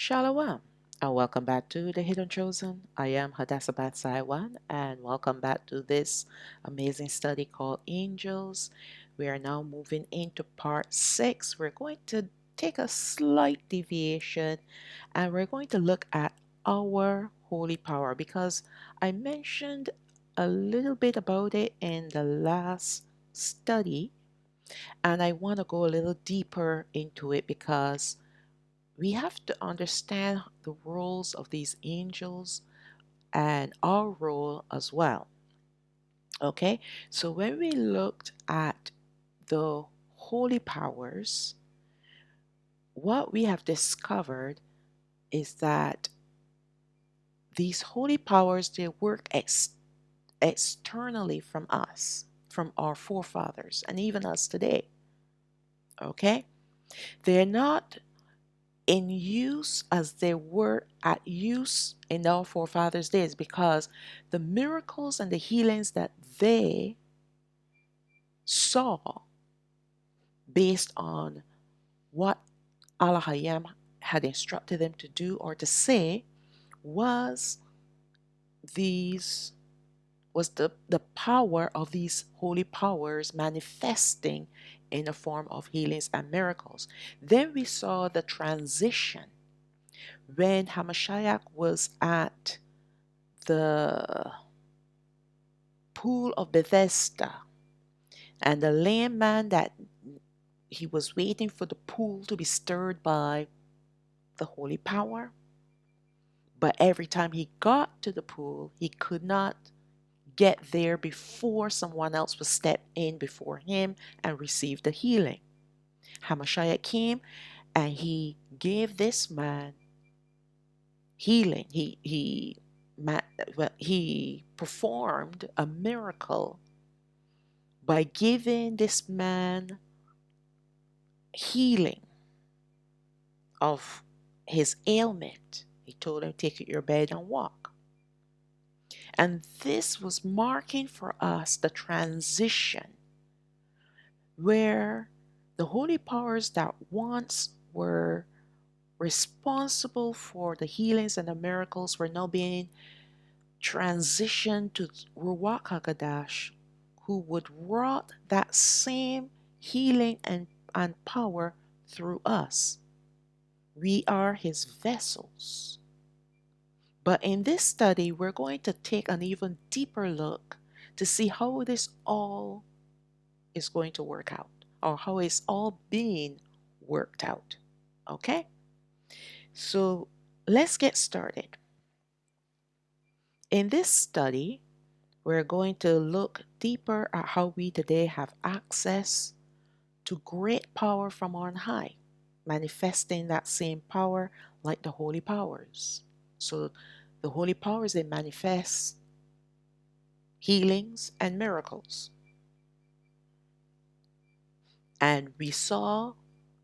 Shalawam, and welcome back to The Hidden Chosen. I am Hadassah Saiwan, and welcome back to this amazing study called Angels. We are now moving into part 6. We're going to take a slight deviation and we're going to look at our holy power because I mentioned a little bit about it in the last study, and I want to go a little deeper into it because we have to understand the roles of these angels and our role as well. Okay, so when we looked at the holy powers, what we have discovered is that these holy powers, they work externally from us, from our forefathers, and even us today. Okay, they're not in use as they were at use in our forefathers' days, because the miracles and the healings that they saw based on what Alahayam had instructed them to do or to say was these was the power of these holy powers manifesting in the form of healings and miracles. Then we saw the transition when HaMashayach was at the pool of Bethesda, and the lame man, that he was waiting for the pool to be stirred by the holy power, but every time he got to the pool he could not get there before someone else was stepped in before him and received the healing. HaMashayach came and he gave this man healing. He performed a miracle by giving this man healing of his ailment. He told him, take your bed and walk. And this was marking for us the transition where the holy powers that once were responsible for the healings and the miracles were now being transitioned to Rawach HaQadash, who would wrought that same healing and power through us. We are his vessels. But in this study, we're going to take an even deeper look to see how this all is going to work out, or how it's all being worked out. Okay? So let's get started. In this study, we're going to look deeper at how we today have access to great power from on high, manifesting that same power like the holy powers. So the holy powers, they manifest healings and miracles. And we saw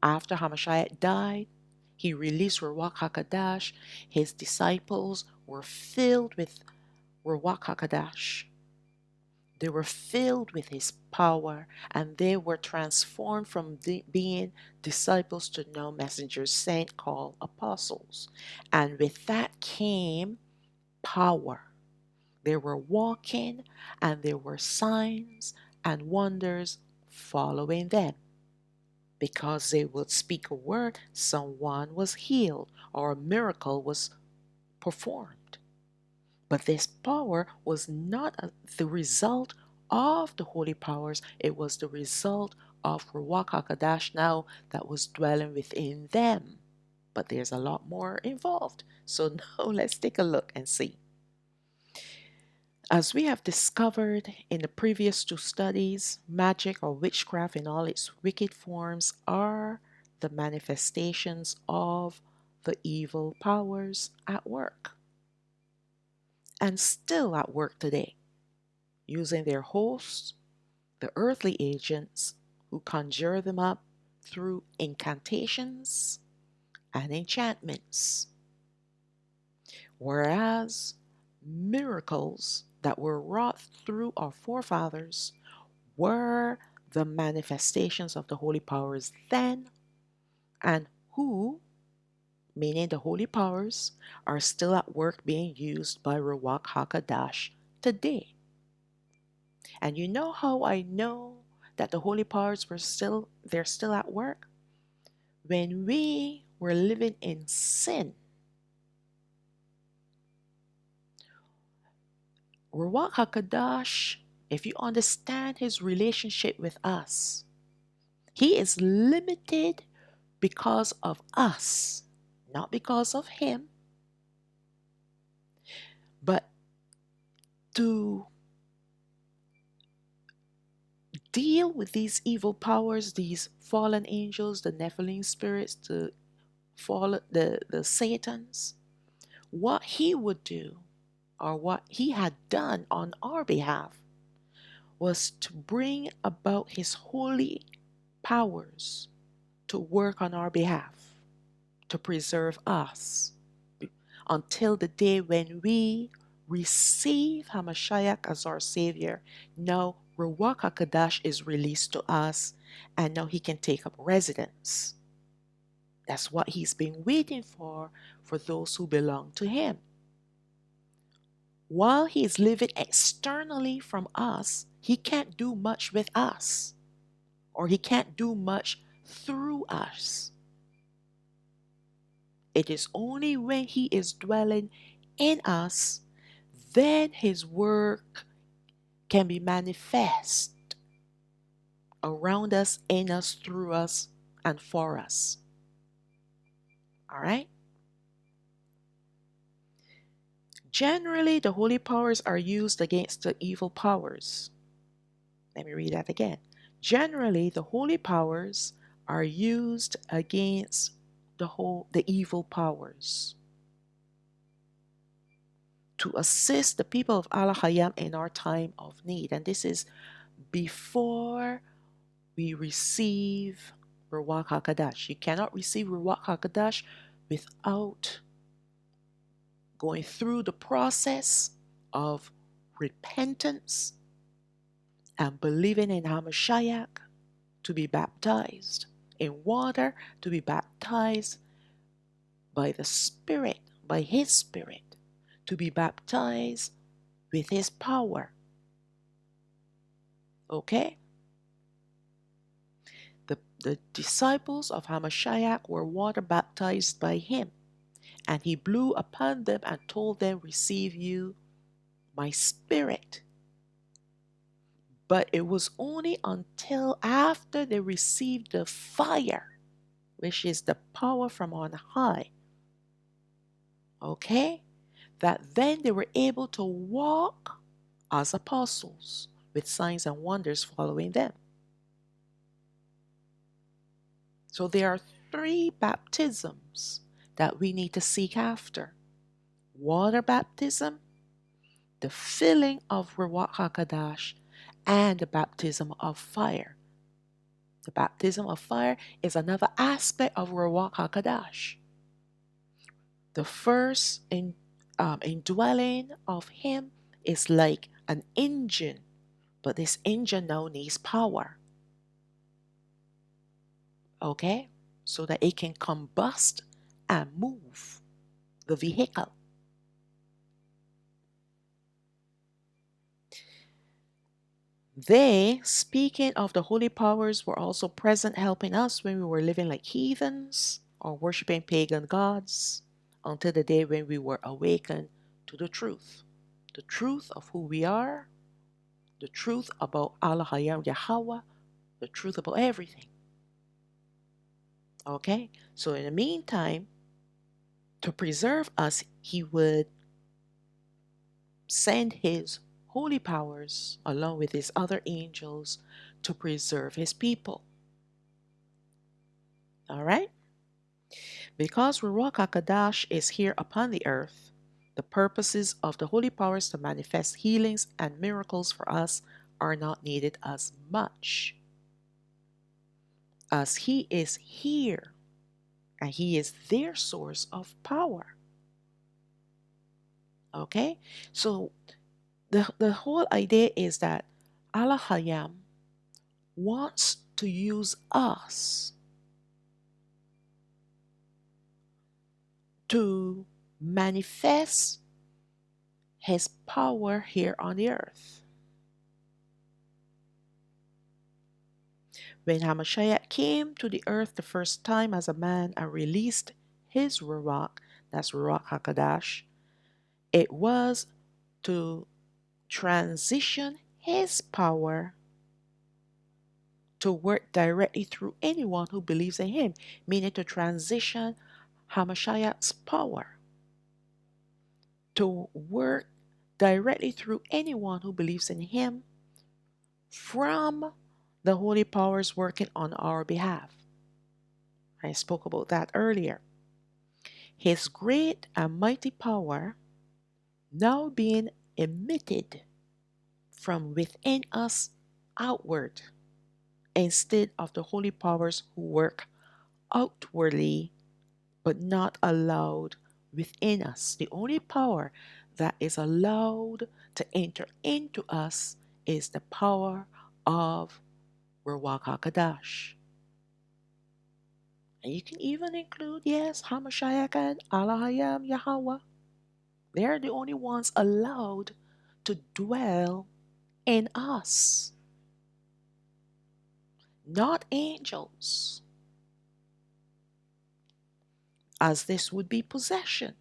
after HaMashayach died, he released Rawach HaQadash. His disciples were filled with Rawach HaQadash. They were filled with his power, and they were transformed from being disciples to now messengers sent, called apostles. And with that came power. They were walking, and there were signs and wonders following them. Because they would speak a word, someone was healed or a miracle was performed. But this power was not the result of the holy powers, it was the result of Rawach HaQadash now that was dwelling within them. But there's a lot more involved. So now let's take a look and see. As we have discovered in the previous two studies, magic or witchcraft in all its wicked forms are the manifestations of the evil powers at work, and still at work today, using their hosts, the earthly agents, who conjure them up through incantations and enchantments. Whereas miracles that were wrought through our forefathers were the manifestations of the holy powers then, and who meaning the holy powers are still at work being used by Rawach HaQadash today. And you know how I know that the holy powers they're still at work? When we were living in sin, Rawach HaQadash, if you understand his relationship with us, he is limited because of us, not because of him, but to deal with these evil powers, these fallen angels, the Nephilim spirits, the Satans. What he would do, or what he had done on our behalf, was to bring about his holy powers to work on our behalf, to preserve us until the day when we receive HaMashayach as our Savior. Now, Rawach HaKadash is released to us, and now he can take up residence. That's what he's been waiting for those who belong to him. While he is living externally from us, he can't do much with us, or he can't do much through us. It is only when he is dwelling in us, then his work can be manifest around us, in us, through us, and for us. All right? Generally, the holy powers are used against the evil powers. Let me read that again. Generally, the holy powers are used against the evil powers to assist the people of Alahayam in our time of need. And this is before we receive Rawach HaQadash. You cannot receive Rawach HaQadash without going through the process of repentance and believing in HaMashayach, to be baptized in water, to be baptized by the Spirit, by His Spirit, to be baptized with His power. Okay? The disciples of HaMashayach were water baptized by Him, and He blew upon them and told them, "Receive you my Spirit." But it was only until after they received the fire, which is the power from on high, okay, that then they were able to walk as apostles with signs and wonders following them. So there are 3 baptisms that we need to seek after: water baptism, the filling of Rawach HaQadash, and the baptism of fire. The baptism of fire is another aspect of Rawach HaQadash. The first indwelling of Him is like an engine, but this engine now needs power. Okay? So that it can combust and move the vehicle. They, speaking of the holy powers, were also present helping us when we were living like heathens or worshiping pagan gods, until the day when we were awakened to the truth of who we are, the truth about Alahayam Yahweh, the truth about everything. Okay? So in the meantime, to preserve us, He would send His holy powers along with His other angels to preserve His people. All right? Because Rawach HaQadash is here upon the earth, the purposes of the holy powers to manifest healings and miracles for us are not needed as much, as He is here and He is their source of power. Okay? So the whole idea is that Alahayam wants to use us to manifest his power here on the earth. When HaMashayach came to the earth the first time as a man and released his Rawach, that's Rawach HaQadash, it was to transition his power to work directly through anyone who believes in him, meaning to transition HaMashayach's power to work directly through anyone who believes in him from the holy powers working on our behalf. I spoke about that earlier. His great and mighty power now being emitted from within us outward instead of the holy powers who work outwardly but not allowed within us. The only power that is allowed to enter into us is the power of Rawach HaQadash. And you can even include, yes, HaMashayach and Alahayam Yahweh. They're the only ones allowed to dwell in us, not angels, as this would be possession,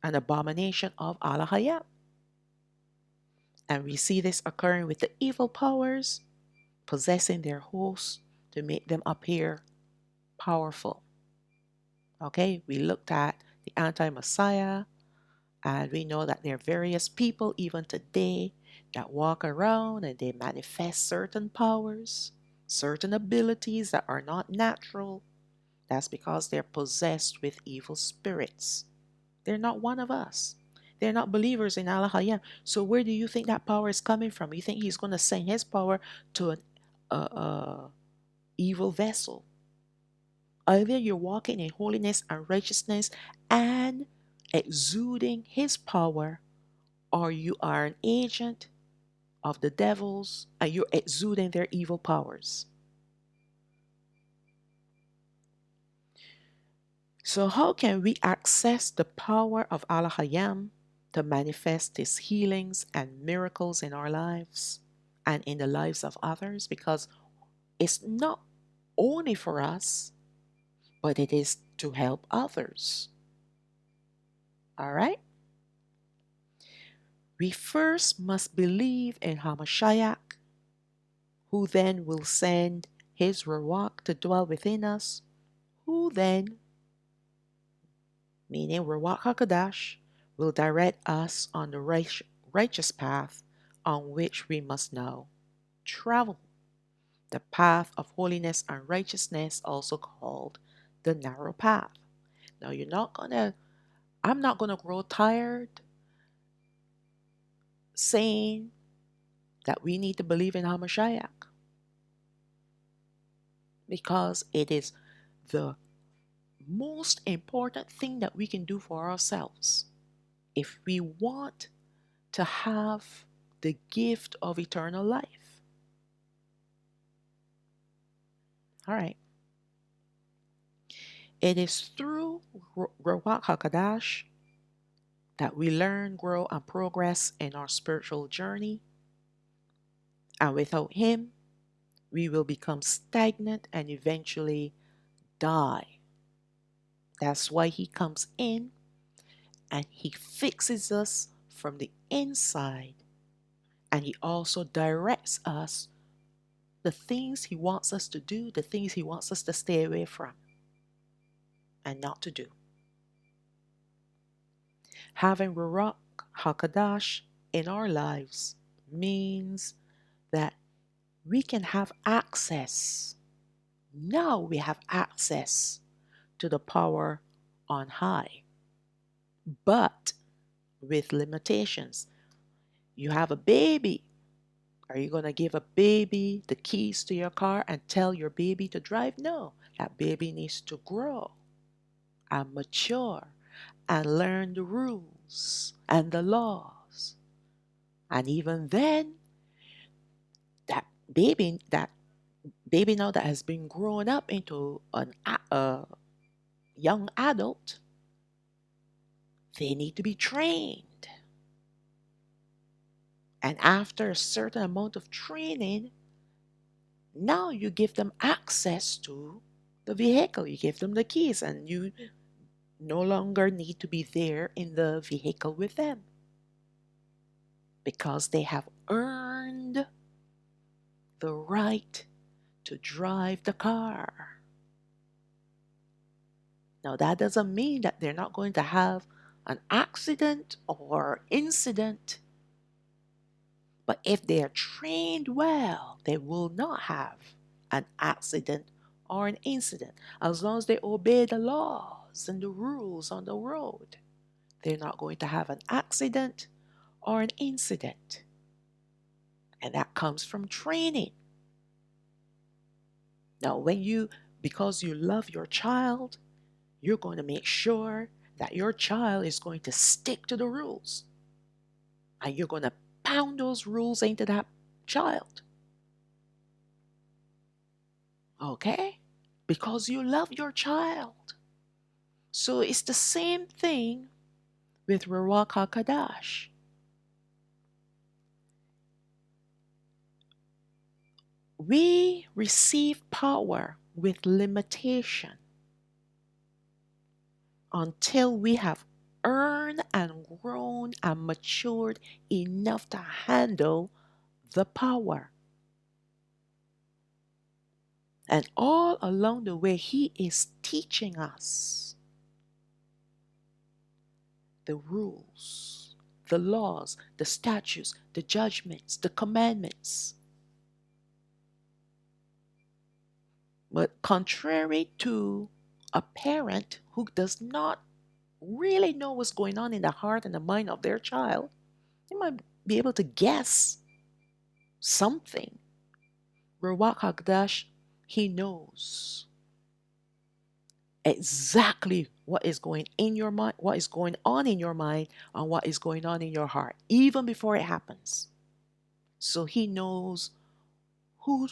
an abomination of Alahayam. And we see this occurring with the evil powers possessing their hosts to make them appear powerful. Okay, we looked at the anti-Messiah, and we know that there are various people even today that walk around and they manifest certain powers, certain abilities that are not natural. That's because they're possessed with evil spirits. They're not one of us. They're not believers in Alahayam. So where do you think that power is coming from? You think he's going to send his power to an evil vessel? Either you're walking in holiness and righteousness and exuding his power, or you are an agent of the devils and you're exuding their evil powers. So how can we access the power of Alahayam to manifest his healings and miracles in our lives and in the lives of others? Because it's not only for us, but it is to help others. All right? We first must believe in HaMashayach, who then will send his Rawach to dwell within us, who then, meaning Rawach HaQadash, will direct us on the righteous path on which we must now travel. The path of holiness and righteousness, also called the narrow path. Now, I'm not gonna grow tired saying that we need to believe in HaMashayach, because it is the most important thing that we can do for ourselves if we want to have the gift of eternal life. All right. It is through Rawach HaQadash that we learn, grow, and progress in our spiritual journey. And without him, we will become stagnant and eventually die. That's why he comes in and he fixes us from the inside. And he also directs us the things he wants us to do, the things he wants us to stay away from and not to do. Having Rawach HaQadash in our lives means that we can have access. Now we have access to the power on high, but with limitations. You have a baby. Are you going to give a baby the keys to your car and tell your baby to drive? No, that baby needs to grow and mature and learn the rules and the laws. And even then, that baby now that has been grown up into a young adult they need to be trained. And after a certain amount of training, now you give them access to the vehicle. You give them the keys, and you no longer need to be there in the vehicle with them because they have earned the right to drive the car. Now, that doesn't mean that they're not going to have an accident or incident, but if they are trained well, they will not have an accident or an incident. As long as they obey the laws and the rules on the road, they're not going to have an accident or an incident. And that comes from training. Now, because you love your child, you're going to make sure that your child is going to stick to the rules. And you're going to pound those rules into that child. Okay? Because you love your child. So it's the same thing with Rawach HaQadash. We receive power with limitation until we have earned and grown and matured enough to handle the power. And all along the way, He is teaching us the rules, the laws, the statutes, the judgments, the commandments. But contrary to a parent who does not really know what's going on in the heart and the mind of their child, they might be able to guess something. Rawach HaQadash, He knows exactly what is going in your mind, what is going on in your mind, and what is going on in your heart, even before it happens. So He knows who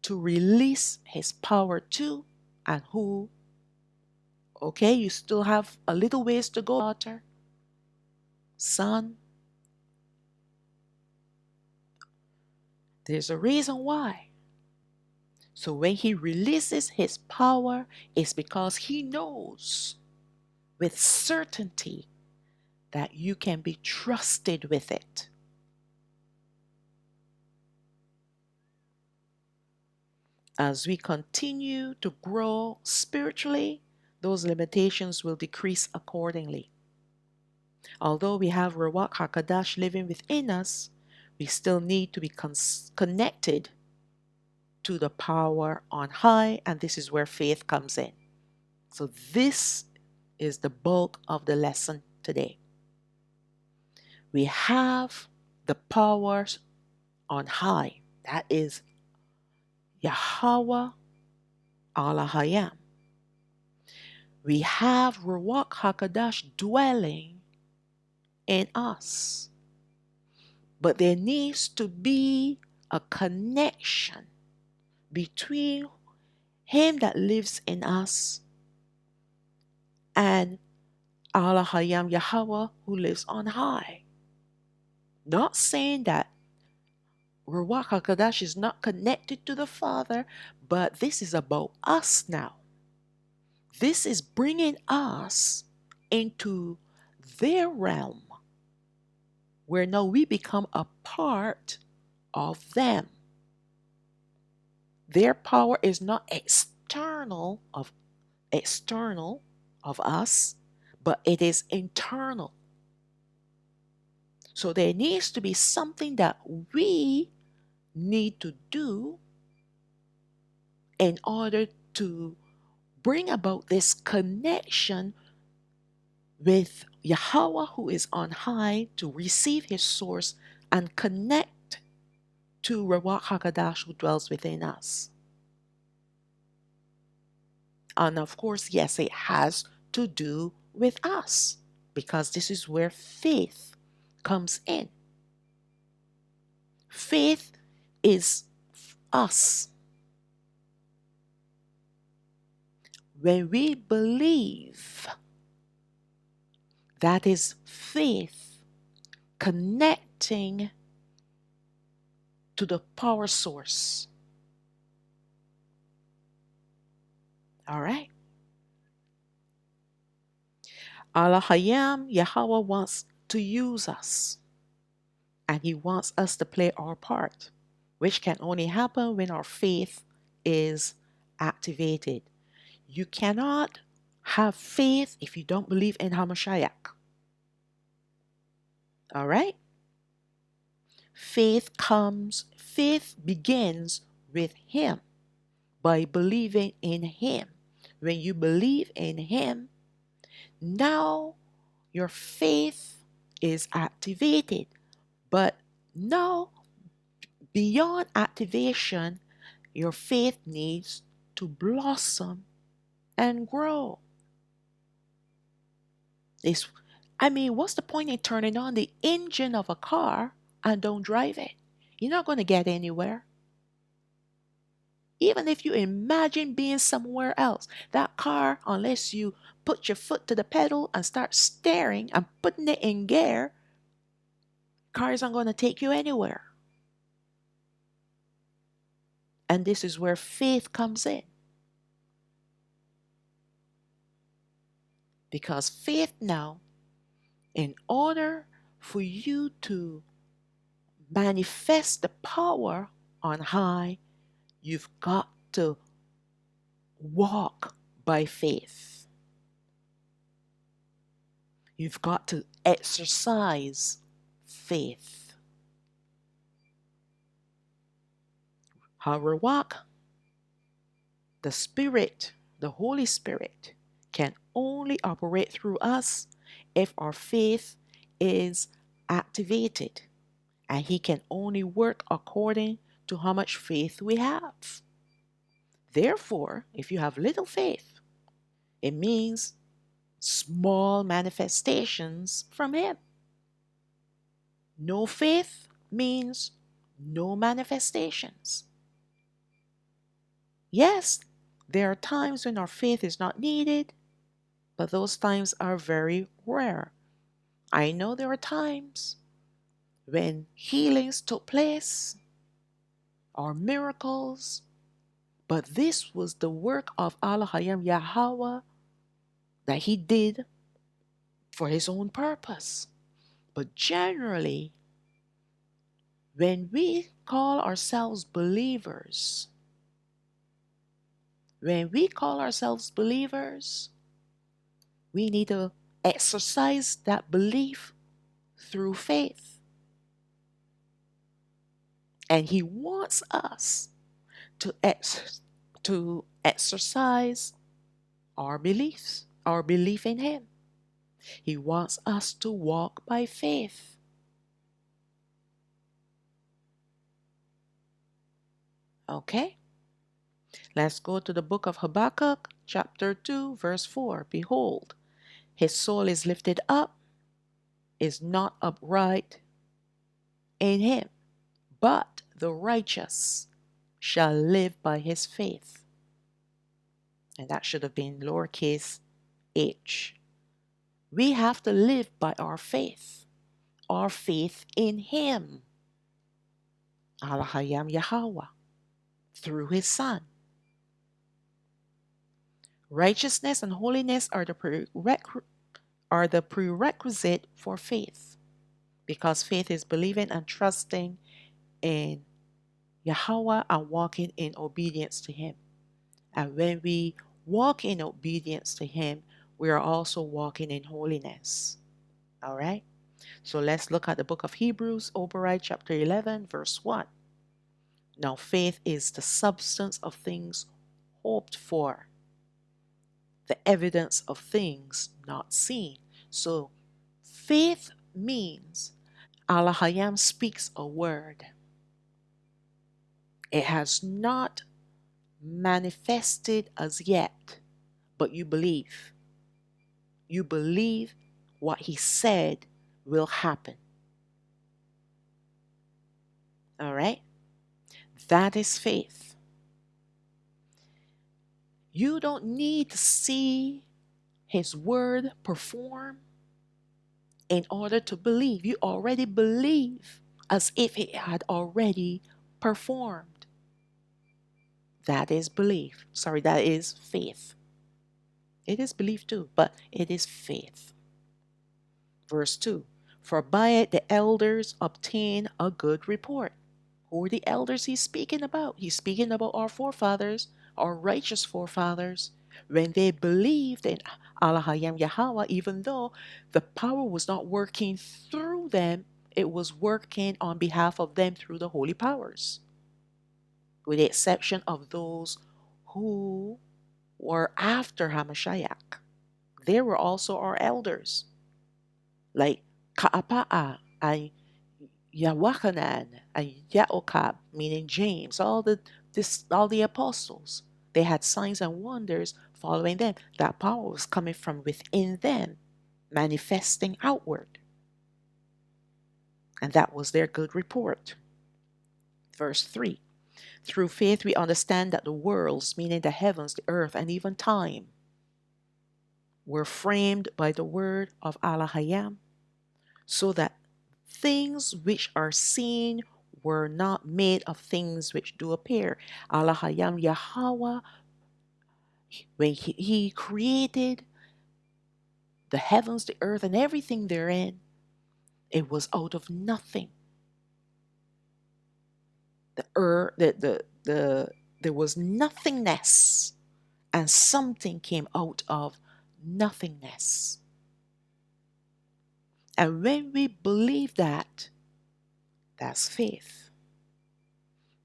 to release His power to and who, okay, you still have a little ways to go, daughter, son. There's a reason why. So when He releases His power, it's because He knows with certainty that you can be trusted with it. As we continue to grow spiritually, those limitations will decrease accordingly. Although we have Rawach HaQadash living within us, we still need to be connected to the power on high, and this is where faith comes in. So this is the bulk of the lesson today. We have the powers on high. That is Yahweh Alahayam. We have Rawach HaQadash dwelling in us. But there needs to be a connection between Him that lives in us and Alahayam Yahweh who lives on high. Not saying that Rawach HaQadash is not connected to the Father, but this is about us now. This is bringing us into their realm where now we become a part of them. Their power is not external of us, but it is internal. So there needs to be something that we need to do in order to bring about this connection with Yahweh who is on high, to receive His source and connect to Rawach HaQadash who dwells within us. And of course, yes, it has to do with us, because this is where faith comes in. Faith is us. When we believe That is faith connecting to the power source. All right. Alahayam, Yahweh wants to use us, and He wants us to play our part, which can only happen when our faith is activated. You cannot have faith if you don't believe in HaMashayach. All right? Faith begins with Him, by believing in Him. When you believe in Him, now your faith is activated. But now, beyond activation, your faith needs to blossom and grow. What's the point in turning on the engine of a car and don't drive it? You're not going to get anywhere. Even if you imagine being somewhere else, that car, unless you put your foot to the pedal and start steering and putting it in gear, car isn't going to take you anywhere. And this is where faith comes in. Because faith now, in order for you to manifest the power on high, you've got to walk by faith. You've got to exercise faith. HaRawach, the Spirit, the Holy Spirit, can only operate through us if our faith is activated. And He can only work according to how much faith we have. Therefore, if you have little faith, it means small manifestations from Him. No faith means no manifestations. Yes, there are times when our faith is not needed, but those times are very rare. I know there are times when healings took place or miracles, but this was the work of Alahayam Yahweh that He did for His own purpose. But generally, when we call ourselves believers, we need to exercise that belief through faith. And He wants us to exercise our belief in Him. He wants us to walk by faith. Okay? Let's go to the book of Habakkuk, chapter 2, verse 4. Behold, his soul is lifted up, is not upright in him, but the righteous shall live by his faith. And that should have been lowercase h. We have to live by our faith in Him, Alahayam Yahweh, through His Son. Righteousness and holiness are the prerequisite for faith, because faith is believing and trusting in Yahweh and walking in obedience to Him. And when we walk in obedience to Him, we are also walking in holiness. All right? So let's look at the book of Hebrews, override chapter 11, verse 1. Now faith is the substance of things hoped for, the evidence of things not seen. So faith means Alahayam speaks a word. It has not manifested as yet, but you believe. You believe what He said will happen. All right? That is faith. You don't need to see His word perform. in order to believe. You already believe as if it had already performed. That is belief. Sorry, that is faith. It is belief too, but it is faith. Verse 2. For by it the elders obtain a good report. Who are the elders he's speaking about? He's speaking about our forefathers, our righteous forefathers. When they believed in Alahayam Yahweh, even though the power was not working through them, it was working on behalf of them through the holy powers. With the exception of those who were after HaMashayach. They were also our elders, like Ka'apa'a and Yawachanan and Yaokab, meaning James, all the apostles. They had signs and wonders following them. That power was coming from within them, manifesting outward. And that was their good report. Verse 3. Through faith we understand that the worlds, meaning the heavens, the earth, and even time, were framed by the word of Alahayam, so that things which are seen were not made of things which do appear. Alahayam Yahweh, when he created the heavens, the earth, and everything therein, it was out of nothing. There was nothingness, and something came out of nothingness. And when we believe that, that's faith.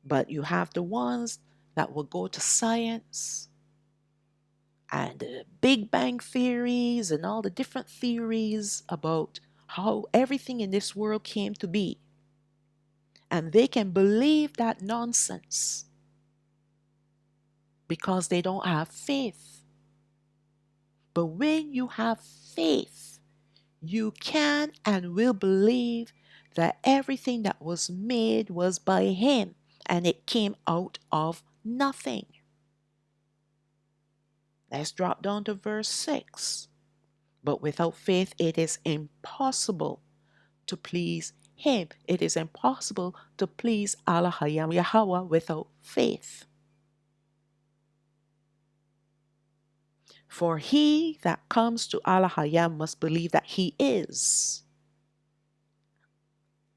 But you have the ones that will go to science and the Big Bang theories and all the different theories about how everything in this world came to be. And they can believe that nonsense because they don't have faith. But when you have faith, you can and will believe that everything that was made was by Him and it came out of nothing. Let's drop down to verse 6. But without faith it is impossible to please Him. It is impossible to please Alahayam Yahweh without faith. For he that comes to Alahayam must believe that He is,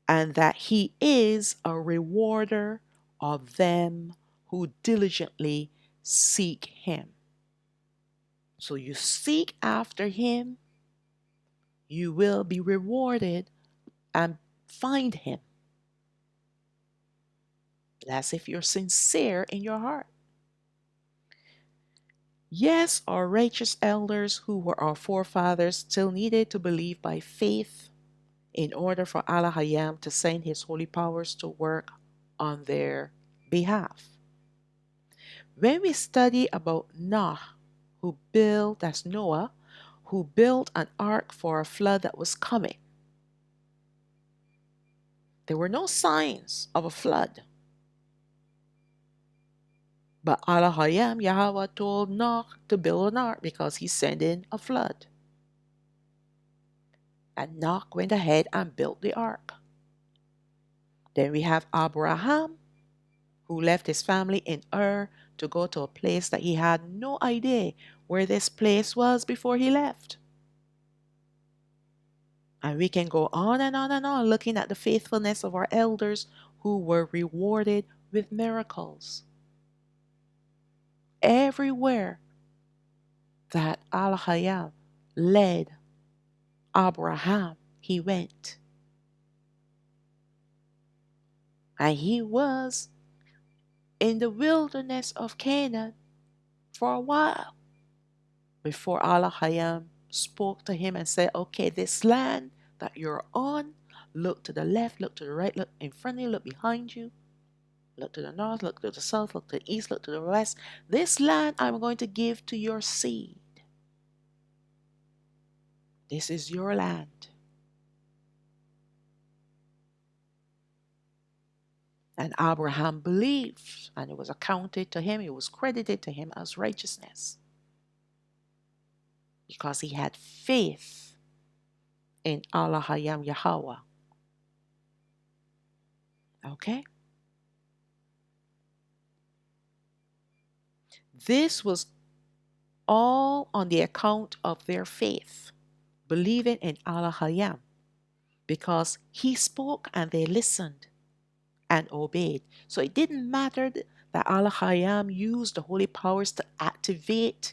and that He is a rewarder of them who diligently seek Him. So you seek after Him, you will be rewarded and find Him. That's if you're sincere in your heart. Yes, our righteous elders who were our forefathers still needed to believe by faith in order for Alahayam to send His holy powers to work on their behalf. When we study about Noah, that's Noah, who built an ark for a flood that was coming, there were no signs of a flood. But Alahayam Yahweh told Noah to build an ark because He's sending a flood. And Noah went ahead and built the ark. Then we have Abraham, who left his family in Ur to go to a place that he had no idea where this place was before he left. And we can go on and on and on looking at the faithfulness of our elders who were rewarded with miracles. Everywhere that Alahayam led Abraham, he went. And he was in the wilderness of Canaan for a while before Alahayam spoke to him and said, okay, this land that you're on, look to the left, look to the right, look in front of you, look behind you, look to the north, look to the south, look to the east, look to the west. This land I'm going to give to your seed. This is your land. And Abraham believed, and it was accounted to him, it was credited to him as righteousness. Because he had faith in Alahayam Yahweh. Okay? This was all on the account of their faith, believing in Alahayam, because he spoke and they listened and obeyed. So it didn't matter that Alahayam used the holy powers to activate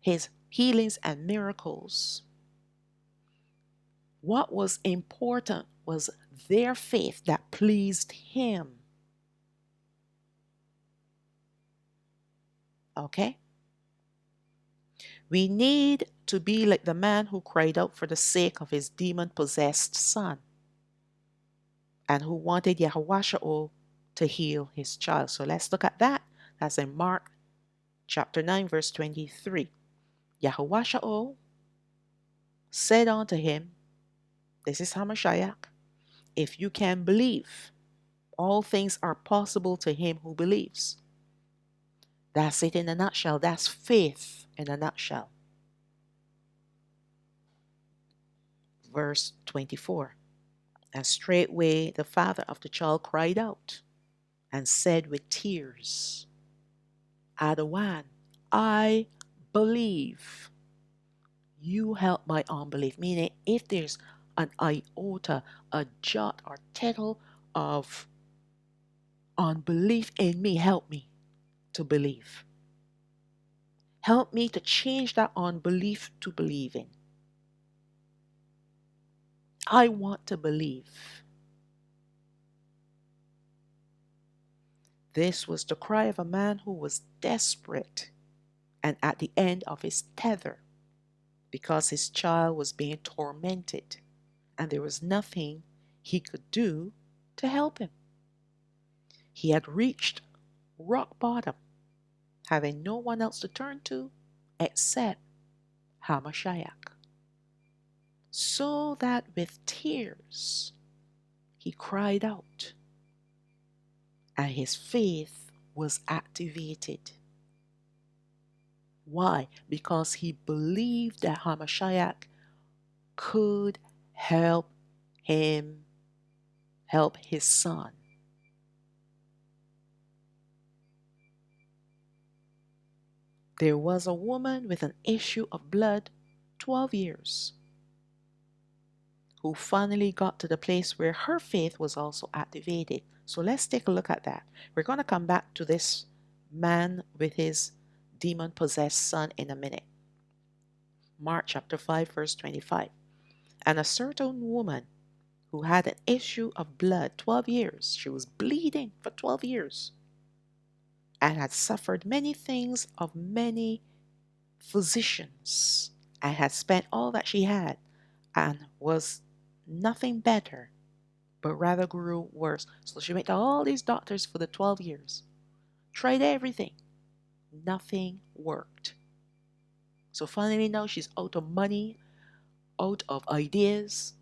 his healings and miracles. What was important was their faith that pleased him. Okay? We need to be like the man who cried out for the sake of his demon-possessed son and who wanted HaRawach to heal his child. So let's look at that. That's in Mark chapter 9, verse 23. HaRawach said unto him, this is HaMashayach, if you can believe, all things are possible to him who believes. That's it in a nutshell. That's faith in a nutshell. Verse 24. And straightway the father of the child cried out and said with tears, Adawan, I believe. You help my unbelief. Meaning, if there's an iota, a jot or tittle of unbelief in me, help me to believe. Help me to change that unbelief to believing. I want to believe. This was the cry of a man who was desperate and at the end of his tether because his child was being tormented and there was nothing he could do to help him. He had reached rock bottom, having no one else to turn to except HaMashayach. So that with tears he cried out, and his faith was activated. Why? Because he believed that HaMashayach could help him help his son. There was a woman with an issue of blood 12 years who finally got to the place where her faith was also activated. So let's take a look at that. We're going to come back to this man with his demon-possessed son in a minute. Mark chapter 5, verse 25. And a certain woman who had an issue of blood 12 years, she was bleeding for 12 years, and had suffered many things of many physicians, and had spent all that she had, and was nothing better, but rather grew worse. So she went to all these doctors for the 12 years, tried everything, nothing worked. So finally now she's out of money, out of ideas.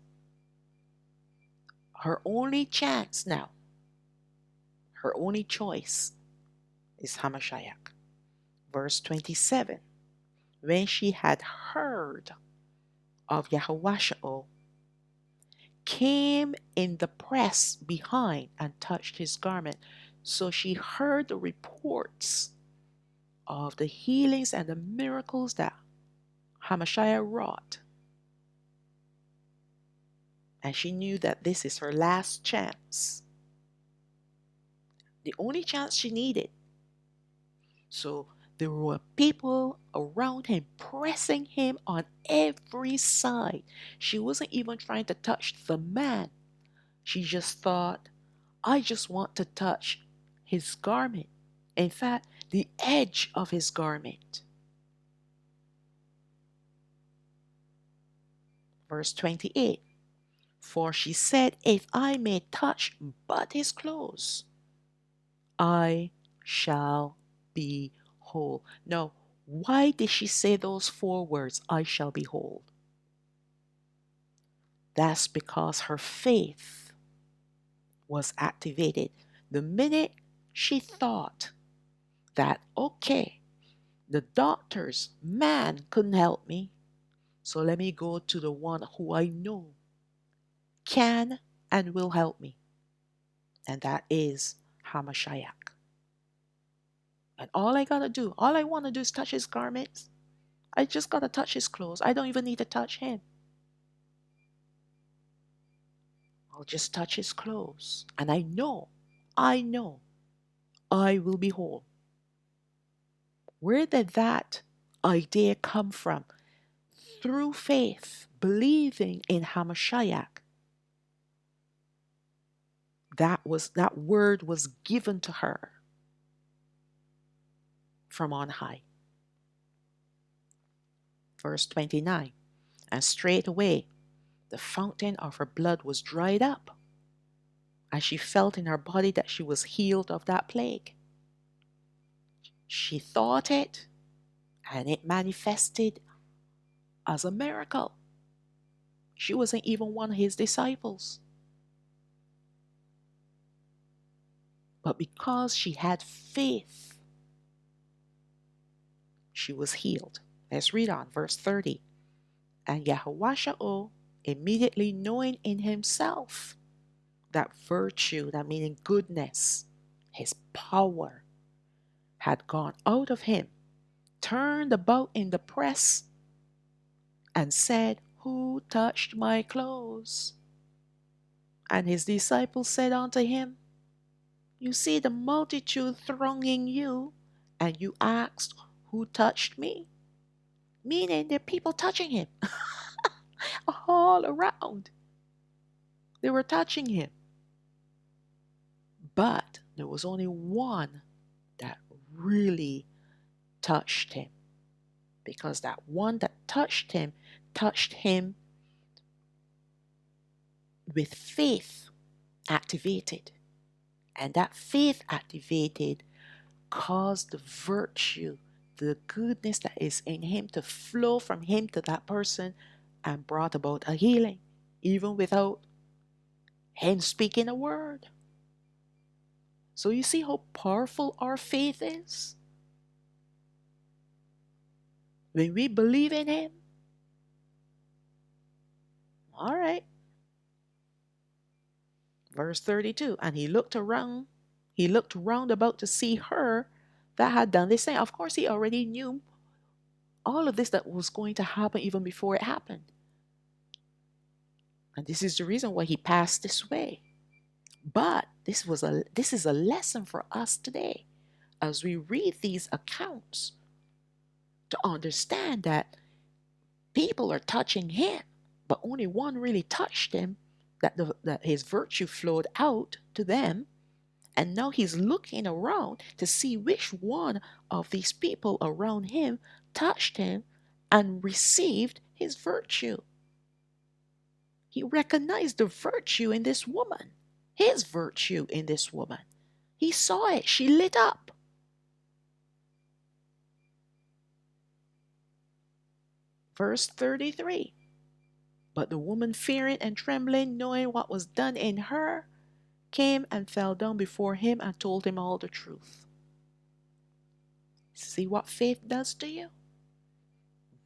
Her only chance now, her only choice is HaMashayach. Verse 27. When she had heard of HaRawach, came in the press behind and touched his garment. So she heard the reports of the healings and the miracles that HaMashayach wrought. And she knew that this is her last chance. The only chance she needed. So there were people around him pressing him on every side. She wasn't even trying to touch the man. She just thought, I just want to touch his garment. In fact, the edge of his garment. Verse 28. For she said, if I may touch but his clothes, I shall be whole. Now, why did she say those 4 words, I shall be whole? That's because her faith was activated. The minute she thought that, okay, the doctors, man couldn't help me, So let me go to the one who I know can and will help me. And that is HaMashayach. And all I gotta do, all I wanna do is touch his garments. I just gotta touch his clothes. I don't even need to touch him. I'll just touch his clothes. And I know I will be whole. Where did that idea come from? Through faith, believing in HaMashayach. That word was given to her from on high. Verse 29. And straightway the fountain of her blood was dried up, and she felt in her body that she was healed of that plague. She thought it, and it manifested as a miracle. She wasn't even one of his disciples. But because she had faith, she was healed. Let's read on, verse 30. And Yahushua, immediately knowing in himself that virtue, that meaning goodness, his power, had gone out of him, turned about in the press and said, Who touched my clothes? And his disciples said unto him, You see the multitude thronging you, and you asked, Who touched me? Meaning there are people touching him all around. They were touching him. But there was only one that really touched him. Because that one that touched him with faith activated. And that faith activated caused the virtue, the goodness that is in him to flow from him to that person and brought about a healing, even without him speaking a word. So you see how powerful our faith is? When we believe in him, all right. Verse 32, and he looked round about to see her that had done this thing. Of course, he already knew all of this that was going to happen even before it happened. And this is the reason why he passed this way. But this is a lesson for us today as we read these accounts to understand that people are touching him, but only one really touched him, that his virtue flowed out to them. And now he's looking around to see which one of these people around him touched him and received his virtue. He recognized the virtue in this woman, his virtue in this woman. He saw it. She lit up. Verse 33. But the woman, fearing and trembling, knowing what was done in her, came and fell down before him and told him all the truth. See what faith does to you?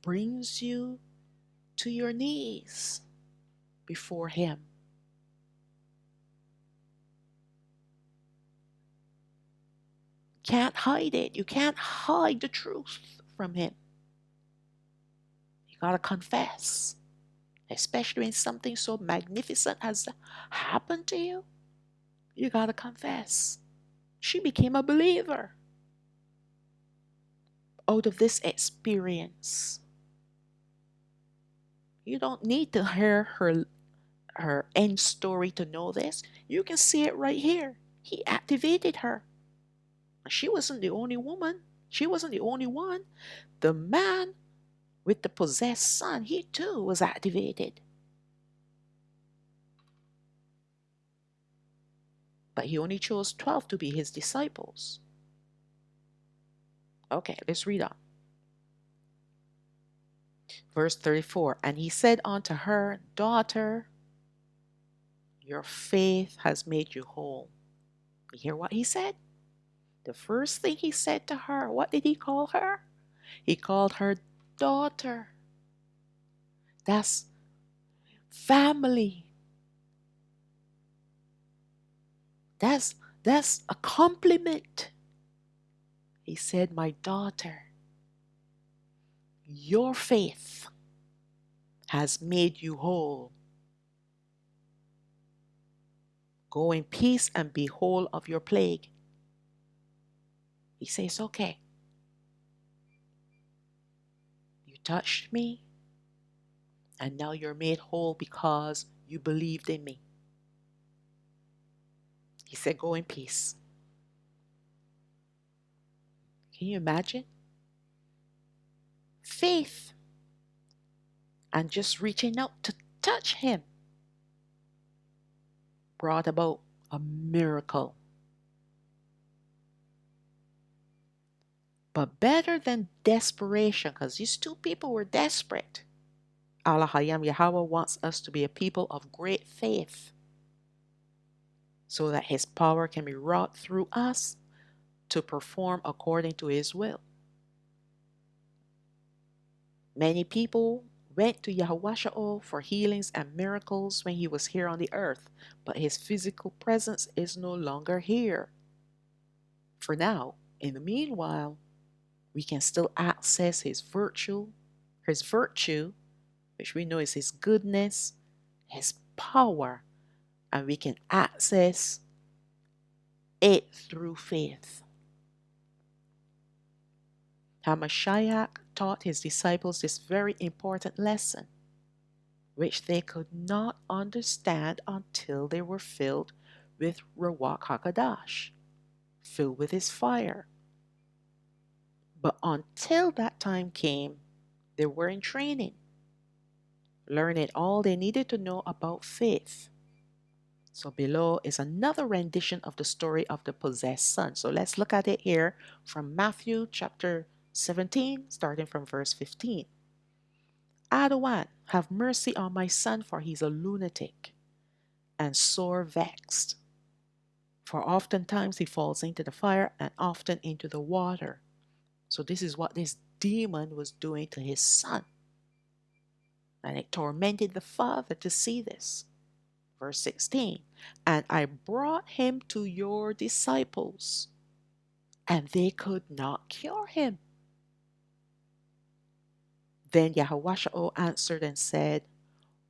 Brings you to your knees before him. Can't hide it. You can't hide the truth from him. You gotta confess. Especially when something so magnificent has happened to you. You gotta confess. She became a believer out of this experience. You don't need to hear her end story to know this. You can see it right here. He activated her. She wasn't the only woman. She wasn't the only one. The man with the possessed son, he too was activated. But he only chose 12 to be his disciples. Okay, let's read on. Verse 34, and he said unto her, Daughter, your faith has made you whole. You hear what he said? The first thing he said to her, what did he call her? He called her daughter. That's family. That's that's a compliment. He said, "My daughter, your faith has made you whole. Go in peace and be whole of your plague." He says, "Okay, you touched me, and now you're made whole because you believed in me." He said, "Go in peace." Can you imagine? Faith and just reaching out to touch him brought about a miracle. But better than desperation, because these two people were desperate. Alahayam, Yahweh wants us to be a people of great faith so that his power can be wrought through us to perform according to his will. Many people went to Yahushua for healings and miracles when he was here on the earth, but his physical presence is no longer here. For now, in the meanwhile, we can still access his virtue, which we know is his goodness, his power, and we can access it through faith. HaMashayach taught his disciples this very important lesson, which they could not understand until they were filled with Rawach HaQadash, filled with his fire. But until that time came, they were in training, learning all they needed to know about faith. So below is another rendition of the story of the possessed son. So let's look at it here from Matthew chapter 17, starting from verse 15. Adawan, have mercy on my son, for he's a lunatic and sore vexed. For oftentimes he falls into the fire and often into the water. So this is what this demon was doing to his son. And it tormented the father to see this. Verse 16, and I brought him to your disciples, and they could not cure him. Then Yahushua answered and said,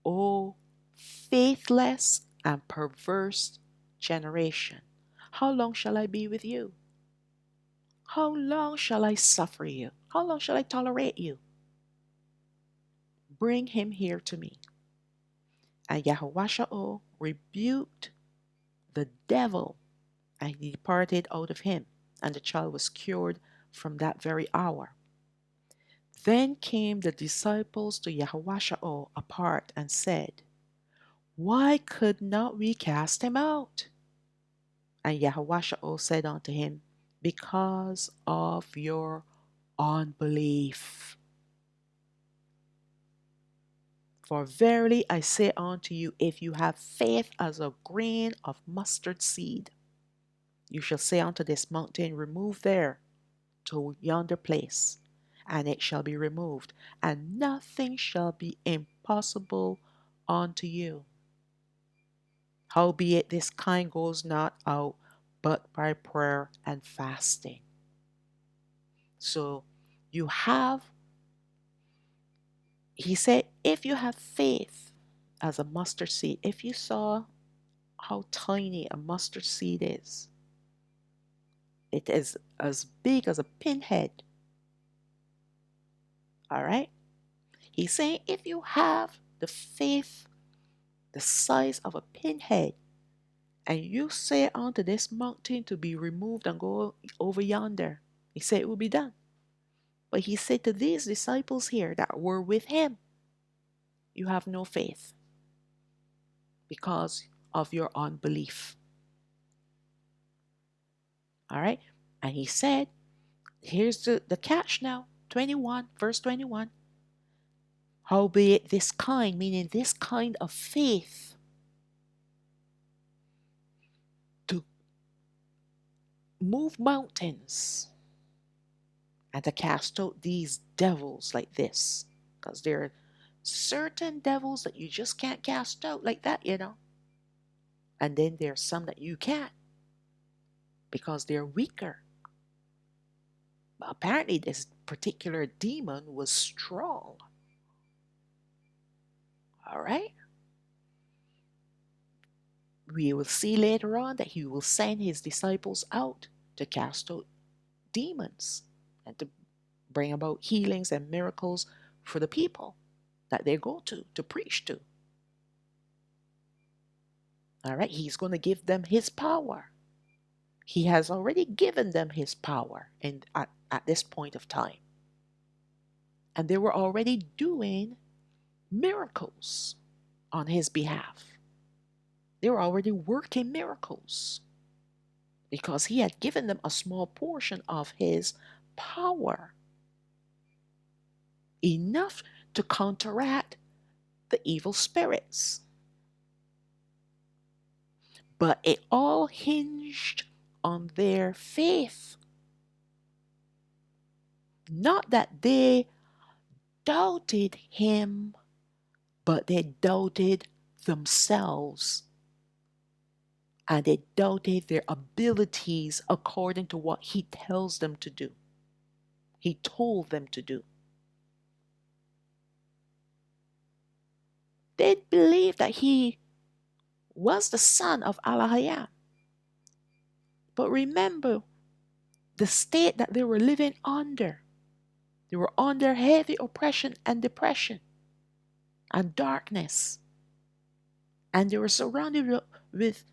O faithless and perverse generation, how long shall I be with you? How long shall I suffer you? How long shall I tolerate you? Bring him here to me. And Yahushua rebuked the devil, and he departed out of him, and the child was cured from that very hour. Then came the disciples to Yahushua apart and said, Why could not we cast him out? And Yahushua said unto him, Because of your unbelief. For verily I say unto you, if you have faith as a grain of mustard seed, you shall say unto this mountain, Remove there to yonder place, and it shall be removed, and nothing shall be impossible unto you. Howbeit this kind goes not out but by prayer and fasting. So he said, if you have faith as a mustard seed, if you saw how tiny a mustard seed is, it is as big as a pinhead. All right? He's saying if you have the faith the size of a pinhead, and you say unto this mountain to be removed and go over yonder, he said it will be done. But he said to these disciples here that were with him, you have no faith because of your unbelief. All right? And he said, here's the catch now, 21, verse 21. Howbeit this kind, meaning this kind of faith to move mountains and to cast out these devils like this, because they're certain devils that you just can't cast out like that, And then there's some that you can't because they're weaker. But apparently, this particular demon was strong. All right? We will see later on that he will send his disciples out to cast out demons and to bring about healings and miracles for the people that they go to preach to. All right? He's going to give them his power. He has already given them his power at this point of time. And they were already doing miracles on his behalf. They were already working miracles because he had given them a small portion of his power, enough to counteract the evil spirits. But it all hinged on their faith. Not that they doubted him, but they doubted themselves. And they doubted their abilities according to what he tells them to do. He told them to do. They believed that he was the son of Alahayam. But remember the state that they were living under. They were under heavy oppression and depression and darkness. And they were surrounded with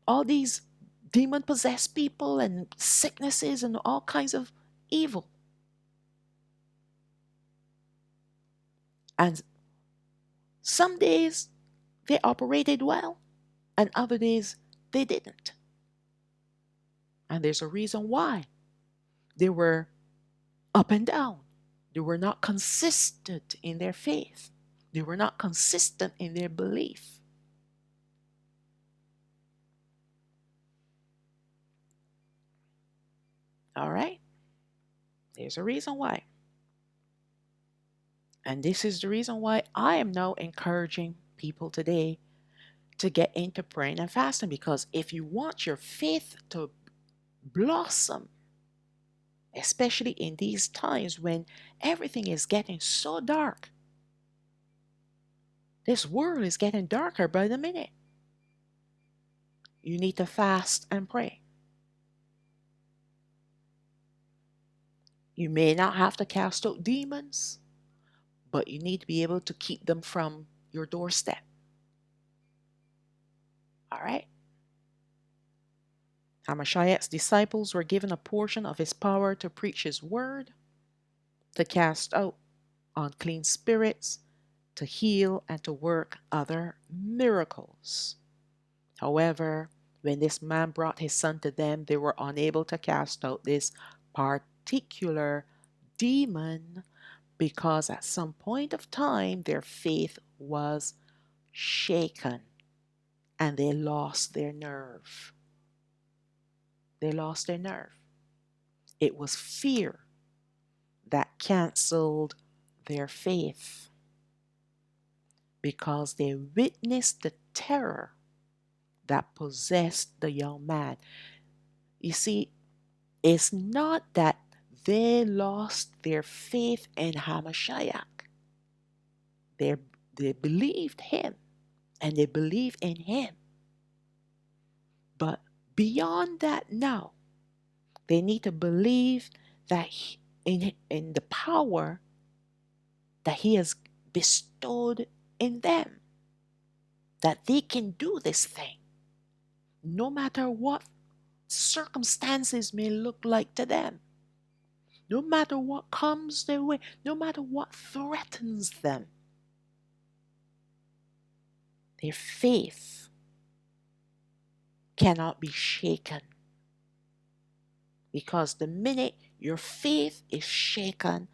all these demon-possessed people and sicknesses and all kinds of evil. And some days they operated well, and other days they didn't. And there's a reason why. They were up and down. They were not consistent in their faith. They were not consistent in their belief. All right? There's a reason why. And this is the reason why I am now encouraging people today to get into praying and fasting, because if you want your faith to blossom, especially in these times when everything is getting so dark, this world is getting darker by the minute, you need to fast and pray. You may not have to cast out demons, but you need to be able to keep them from your doorstep. All right? HaMashayach's disciples were given a portion of his power to preach his word, to cast out unclean spirits, to heal, and to work other miracles. However, when this man brought his son to them, they were unable to cast out this particular demon because at some point of time their faith was shaken and they lost their nerve. They lost their nerve. It was fear that canceled their faith because they witnessed the terror that possessed the young man. You see, it's not that they lost their faith in HaMashayach. They believed him and they believe in him. But beyond that now, they need to believe that in the power that he has bestowed in them, that they can do this thing, no matter what circumstances may look like to them, no matter what comes their way, no matter what threatens them. Their faith cannot be shaken, because the minute your faith is shaken,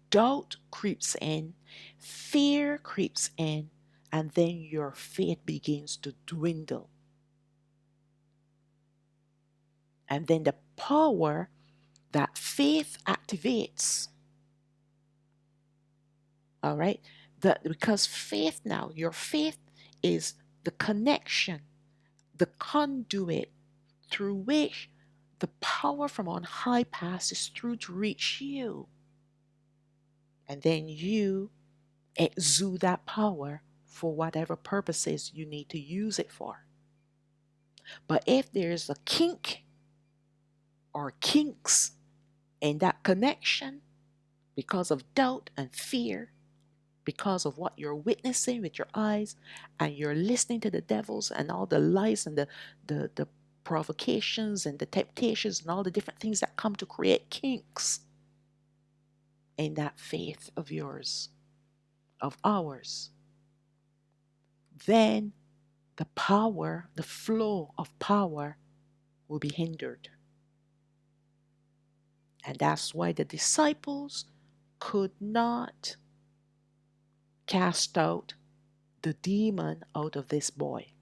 doubt creeps in, fear creeps in, and then your faith begins to dwindle. And then the power that faith activates, all right, Because faith now, your faith is the connection, the conduit through which the power from on high passes through to reach you. And then you exude that power for whatever purposes you need to use it for. But if there's a kink or kinks in that connection because of doubt and fear, because of what you're witnessing with your eyes, and you're listening to the devils and all the lies and the provocations and the temptations and all the different things that come to create kinks in that faith of yours, of ours, then the power, the flow of power will be hindered. And that's why the disciples could not cast out the demon out of this boy.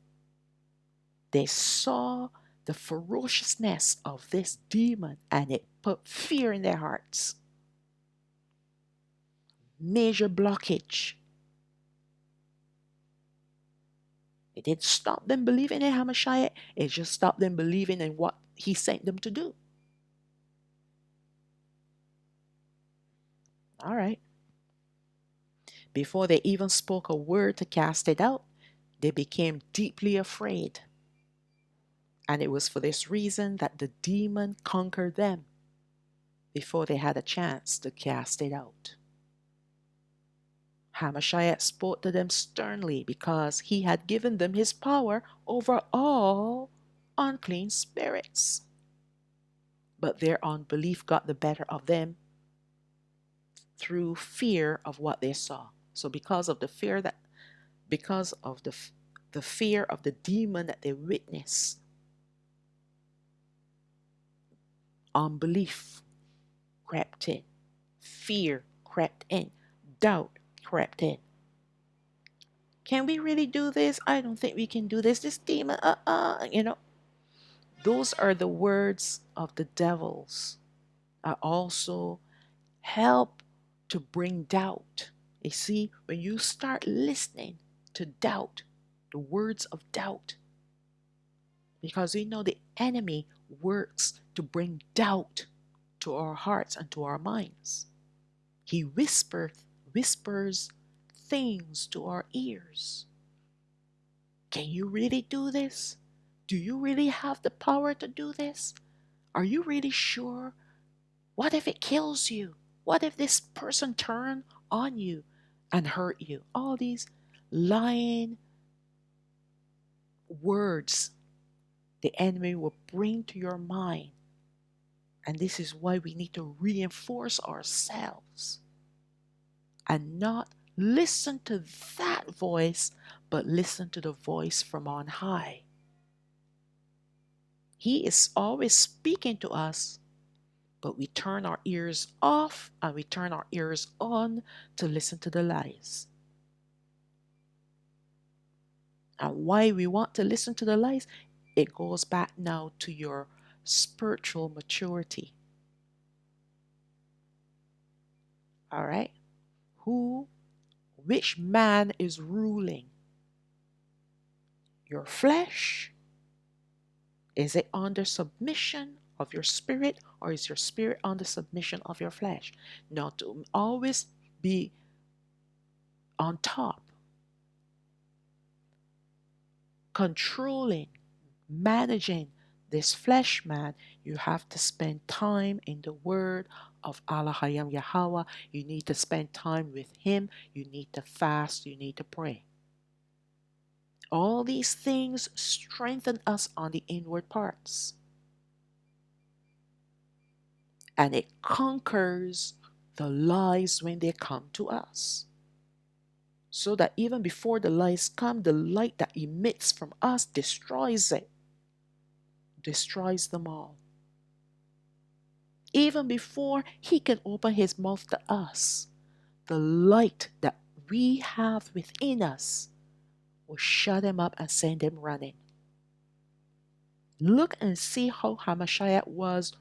They saw the ferociousness of this demon and it put fear in their hearts. Major blockage. It didn't stop them believing in HaMashayach, it just stopped them believing in what he sent them to do. All right. Before they even spoke a word to cast it out, they became deeply afraid. And it was for this reason that the demon conquered them before they had a chance to cast it out. HaMashayach spoke to them sternly because he had given them his power over all unclean spirits. But their unbelief got the better of them through fear of what they saw. So because of the fear of the demon that they witnessed, unbelief crept in, fear crept in, doubt crept in. Can we really do this? I don't think we can do this. This demon, Those are the words of the devils that also help to bring doubt. You see, when you start listening to doubt, the words of doubt, because we know the enemy works to bring doubt to our hearts and to our minds. He whispers things to our ears. Can you really do this? Do you really have the power to do this? Are you really sure? What if it kills you? What if this person turn on you and hurt you? All these lying words the enemy will bring to your mind. And this is why we need to reinforce ourselves and not listen to that voice, but listen to the voice from on high. He is always speaking to us, but we turn our ears off and we turn our ears on to listen to the lies. And why we want to listen to the lies, it goes back now to your spiritual maturity. All right? Which man is ruling? Your flesh? Is it under submission of your spirit, or is your spirit under submission of your flesh? Now, to always be on top, controlling, managing this flesh man, you have to spend time in the word of Alahayam Yahweh. You need to spend time with him. You need to fast. You need to pray. All these things strengthen us on the inward parts. And it conquers the lies when they come to us. So that even before the lies come, the light that emits from us destroys it. Destroys them all. Even before he can open his mouth to us, the light that we have within us will shut him up and send him running. Look and see how HaMashayach was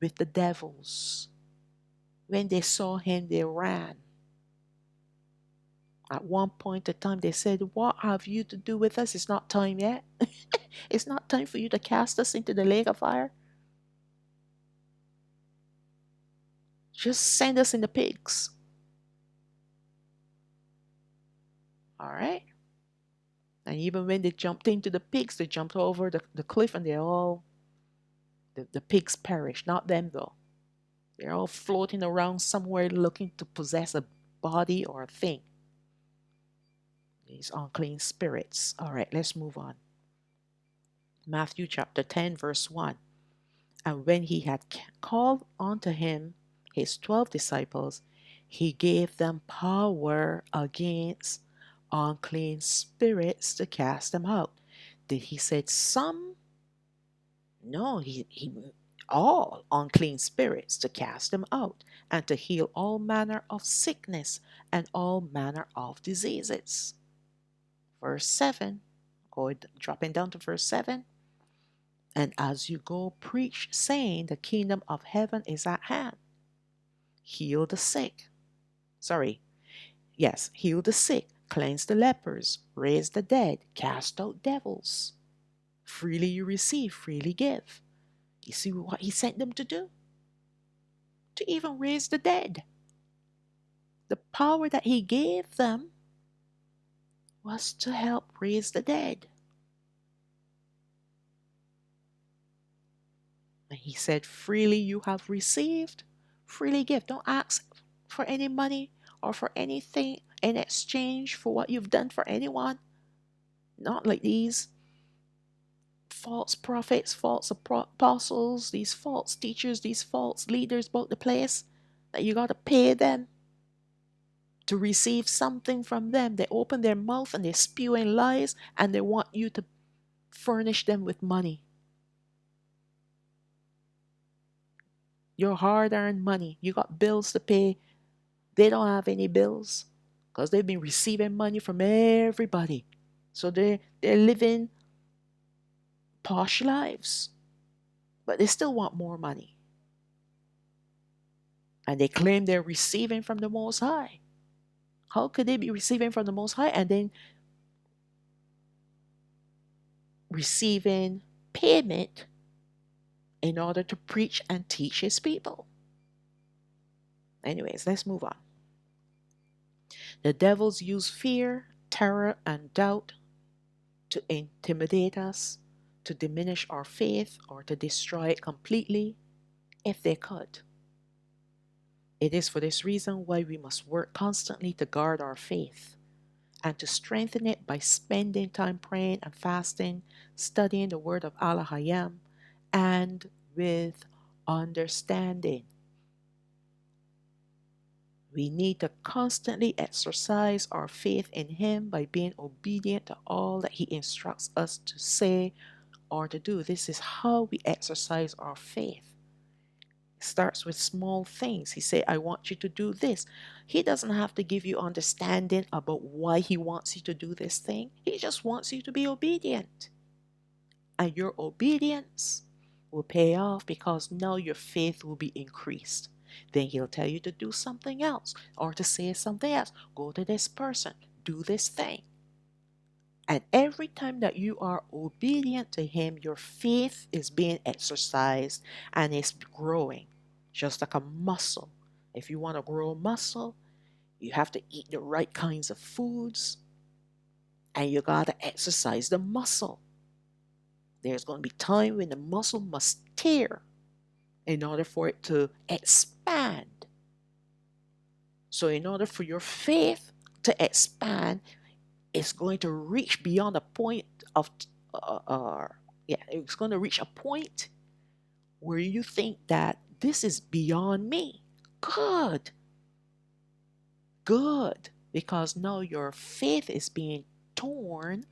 with the devils. When they saw him, they ran. At one point in time, they said, "What have you to do with us? It's not time yet. It's not time for you to cast us into the lake of fire. Just send us in the pigs." All right. And even when they jumped into the pigs, they jumped over the cliff and the pigs perished. Not them, though. They're all floating around somewhere looking to possess a body or a thing. These unclean spirits. All right, let's move on. Matthew chapter 10, verse 1. And when he had called unto him his 12 disciples, he gave them power against unclean spirits to cast them out. Did he say some? No, he all unclean spirits to cast them out and to heal all manner of sickness and all manner of diseases. Verse 7, dropping down to verse 7. And as you go, preach, saying, the kingdom of heaven is at hand. Heal the sick. Heal the sick, cleanse the lepers, raise the dead, cast out devils. Freely you receive, freely give. You see what he sent them to do? To even raise the dead. The power that he gave them was to help raise the dead. And he said, freely you have received, freely give. Don't ask for any money or for anything in exchange for what you've done for anyone. Not like these false prophets, false apostles, these false teachers, these false leaders about the place that you got to pay them to receive something from them. They open their mouth and they're spewing lies and they want you to furnish them with money. Your hard-earned money. You got bills to pay. They don't have any bills because they've been receiving money from everybody. So they're living posh lives. But they still want more money. And they claim they're receiving from the Most High. How could they be receiving from the Most High and then receiving payment in order to preach and teach his people? Anyways, let's move on. The devils use fear, terror, and doubt to intimidate us, to diminish our faith, or to destroy it completely if they could. It is for this reason why we must work constantly to guard our faith and to strengthen it by spending time praying and fasting, studying the word of Alahayam, and with understanding. We need to constantly exercise our faith in Him by being obedient to all that He instructs us to say or to do. This is how we exercise our faith. It starts with small things. He said, I want you to do this. He doesn't have to give you understanding about why He wants you to do this thing. He just wants you to be obedient. And your obedience will pay off because now your faith will be increased. Then He'll tell you to do something else or to say something else. Go to this person, do this thing. And every time that you are obedient to Him, your faith is being exercised and it's growing, just like a muscle. If you want to grow muscle, you have to eat the right kinds of foods and you got to exercise the muscle. There's going to be time when the muscle must tear in order for it to expand. So in order for your faith to expand, it's going to reach beyond a point of, it's going to reach a point where you think that this is beyond me. Good. Because now your faith is being torn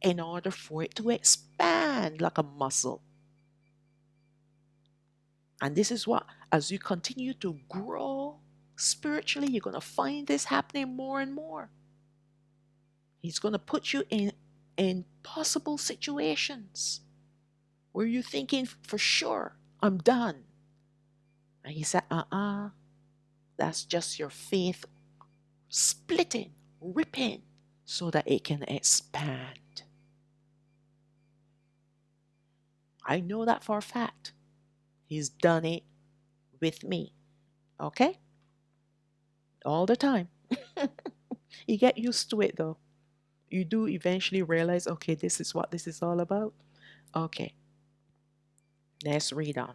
in order for it to expand like a muscle. And this is what, as you continue to grow spiritually, you're going to find this happening more and more. He's going to put you in possible situations where you're thinking, for sure, I'm done. And He said, that's just your faith splitting, ripping so that it can expand. I know that for a fact. He's done it with me. Okay? All the time. You get used to it though. You do eventually realize, okay, this is what this is all about. Okay, let's read on.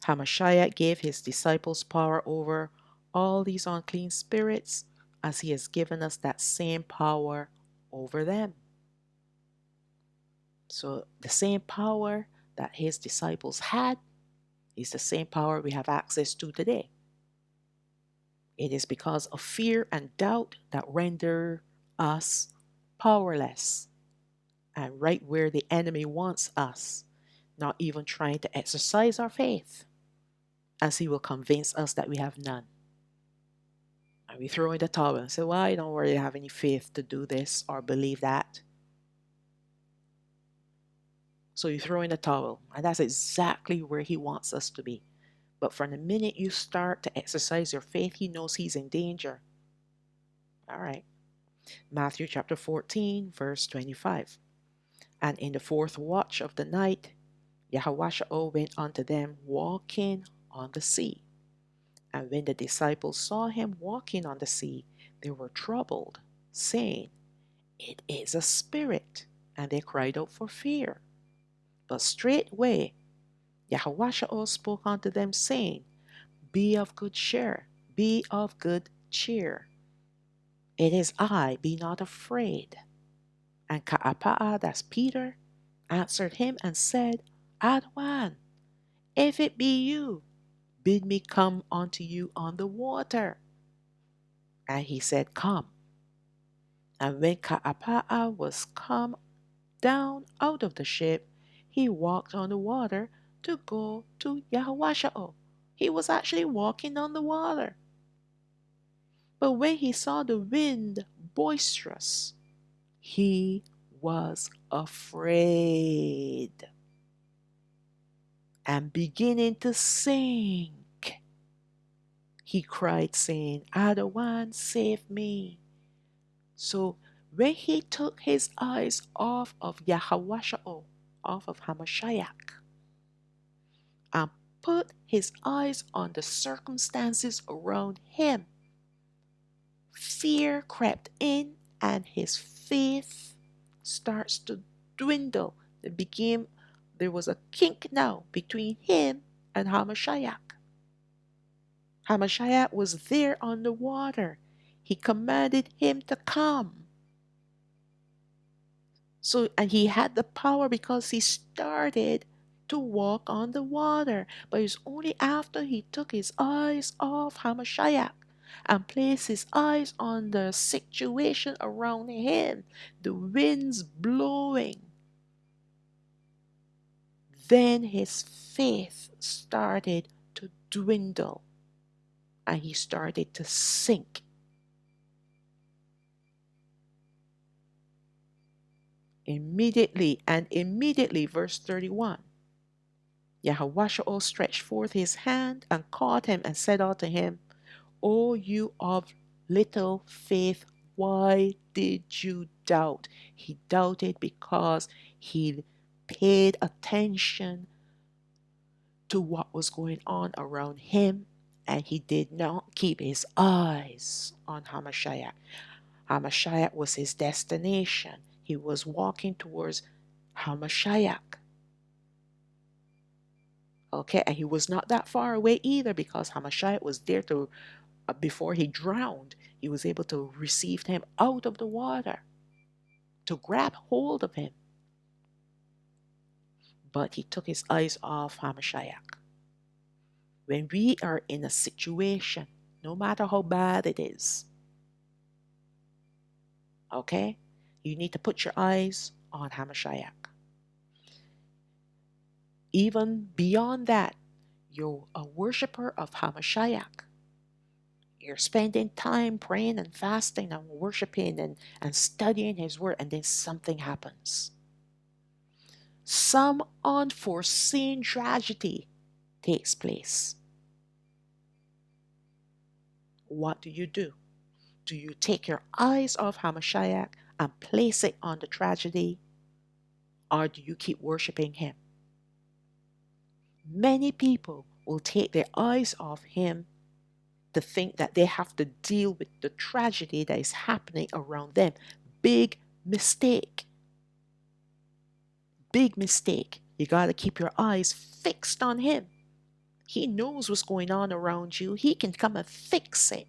HaMashayach gave his disciples power over all these unclean spirits as he has given us that same power over them. So the same power that his disciples had is the same power we have access to today. It is because of fear and doubt that render us powerless and right where the enemy wants us, not even trying to exercise our faith, as he will convince us that we have none. And we throw in the towel and say, well, I don't really have any faith to do this or believe that. So you throw in the towel, and that's exactly where he wants us to be. But from the minute you start to exercise your faith, he knows he's in danger. All right. Matthew chapter 14, verse 25. And in the fourth watch of the night, HaRawach went unto them walking on the sea. And when the disciples saw him walking on the sea, they were troubled, saying, It is a spirit. And they cried out for fear. But straightway HaRawach spoke unto them, saying, Be of good cheer, be of good cheer. It is I, be not afraid. And Ka'apa'a, that's Peter, answered him and said, Adwan, if it be you, bid me come unto you on the water. And he said, Come. And when Ka'apa'a was come down out of the ship, he walked on the water to go to HaRawach. He was actually walking on the water. But when he saw the wind boisterous, he was afraid and beginning to sink. He cried, saying, Adawan, save me. So when he took his eyes off of HaRawach, off of HaMashayach, and put his eyes on the circumstances around him, fear crept in and his faith starts to dwindle. There was a kink now between him and HaMashayach. HaMashayach was there on the water. He commanded him to come. So, and he had the power because he started to walk on the water. But it's only after he took his eyes off HaMashayach and placed his eyes on the situation around him, the winds blowing, then his faith started to dwindle and he started to sink. Immediately, verse 31, HaRawach stretched forth his hand and caught him and said unto him, O you of little faith, why did you doubt? He doubted because he paid attention to what was going on around him and he did not keep his eyes on HaMashayach. HaMashayach was his destination. He was walking towards HaMashayach. Okay, and he was not that far away either because HaMashayach was there to, before he drowned, he was able to receive him out of the water, to grab hold of him. But he took his eyes off HaMashayach. When we are in a situation, no matter how bad it is, okay, you need to put your eyes on HaMashayach. Even beyond that, you're a worshiper of HaMashayach. You're spending time praying and fasting and worshiping and studying his word, and then something happens. Some unforeseen tragedy takes place. What do? Do you take your eyes off HaMashayach and place it on the tragedy, or do you keep worshiping him? Many people will take their eyes off him to think that they have to deal with the tragedy that is happening around them. Big mistake. Big mistake. You got to keep your eyes fixed on him. He knows what's going on around you. He can come and fix it.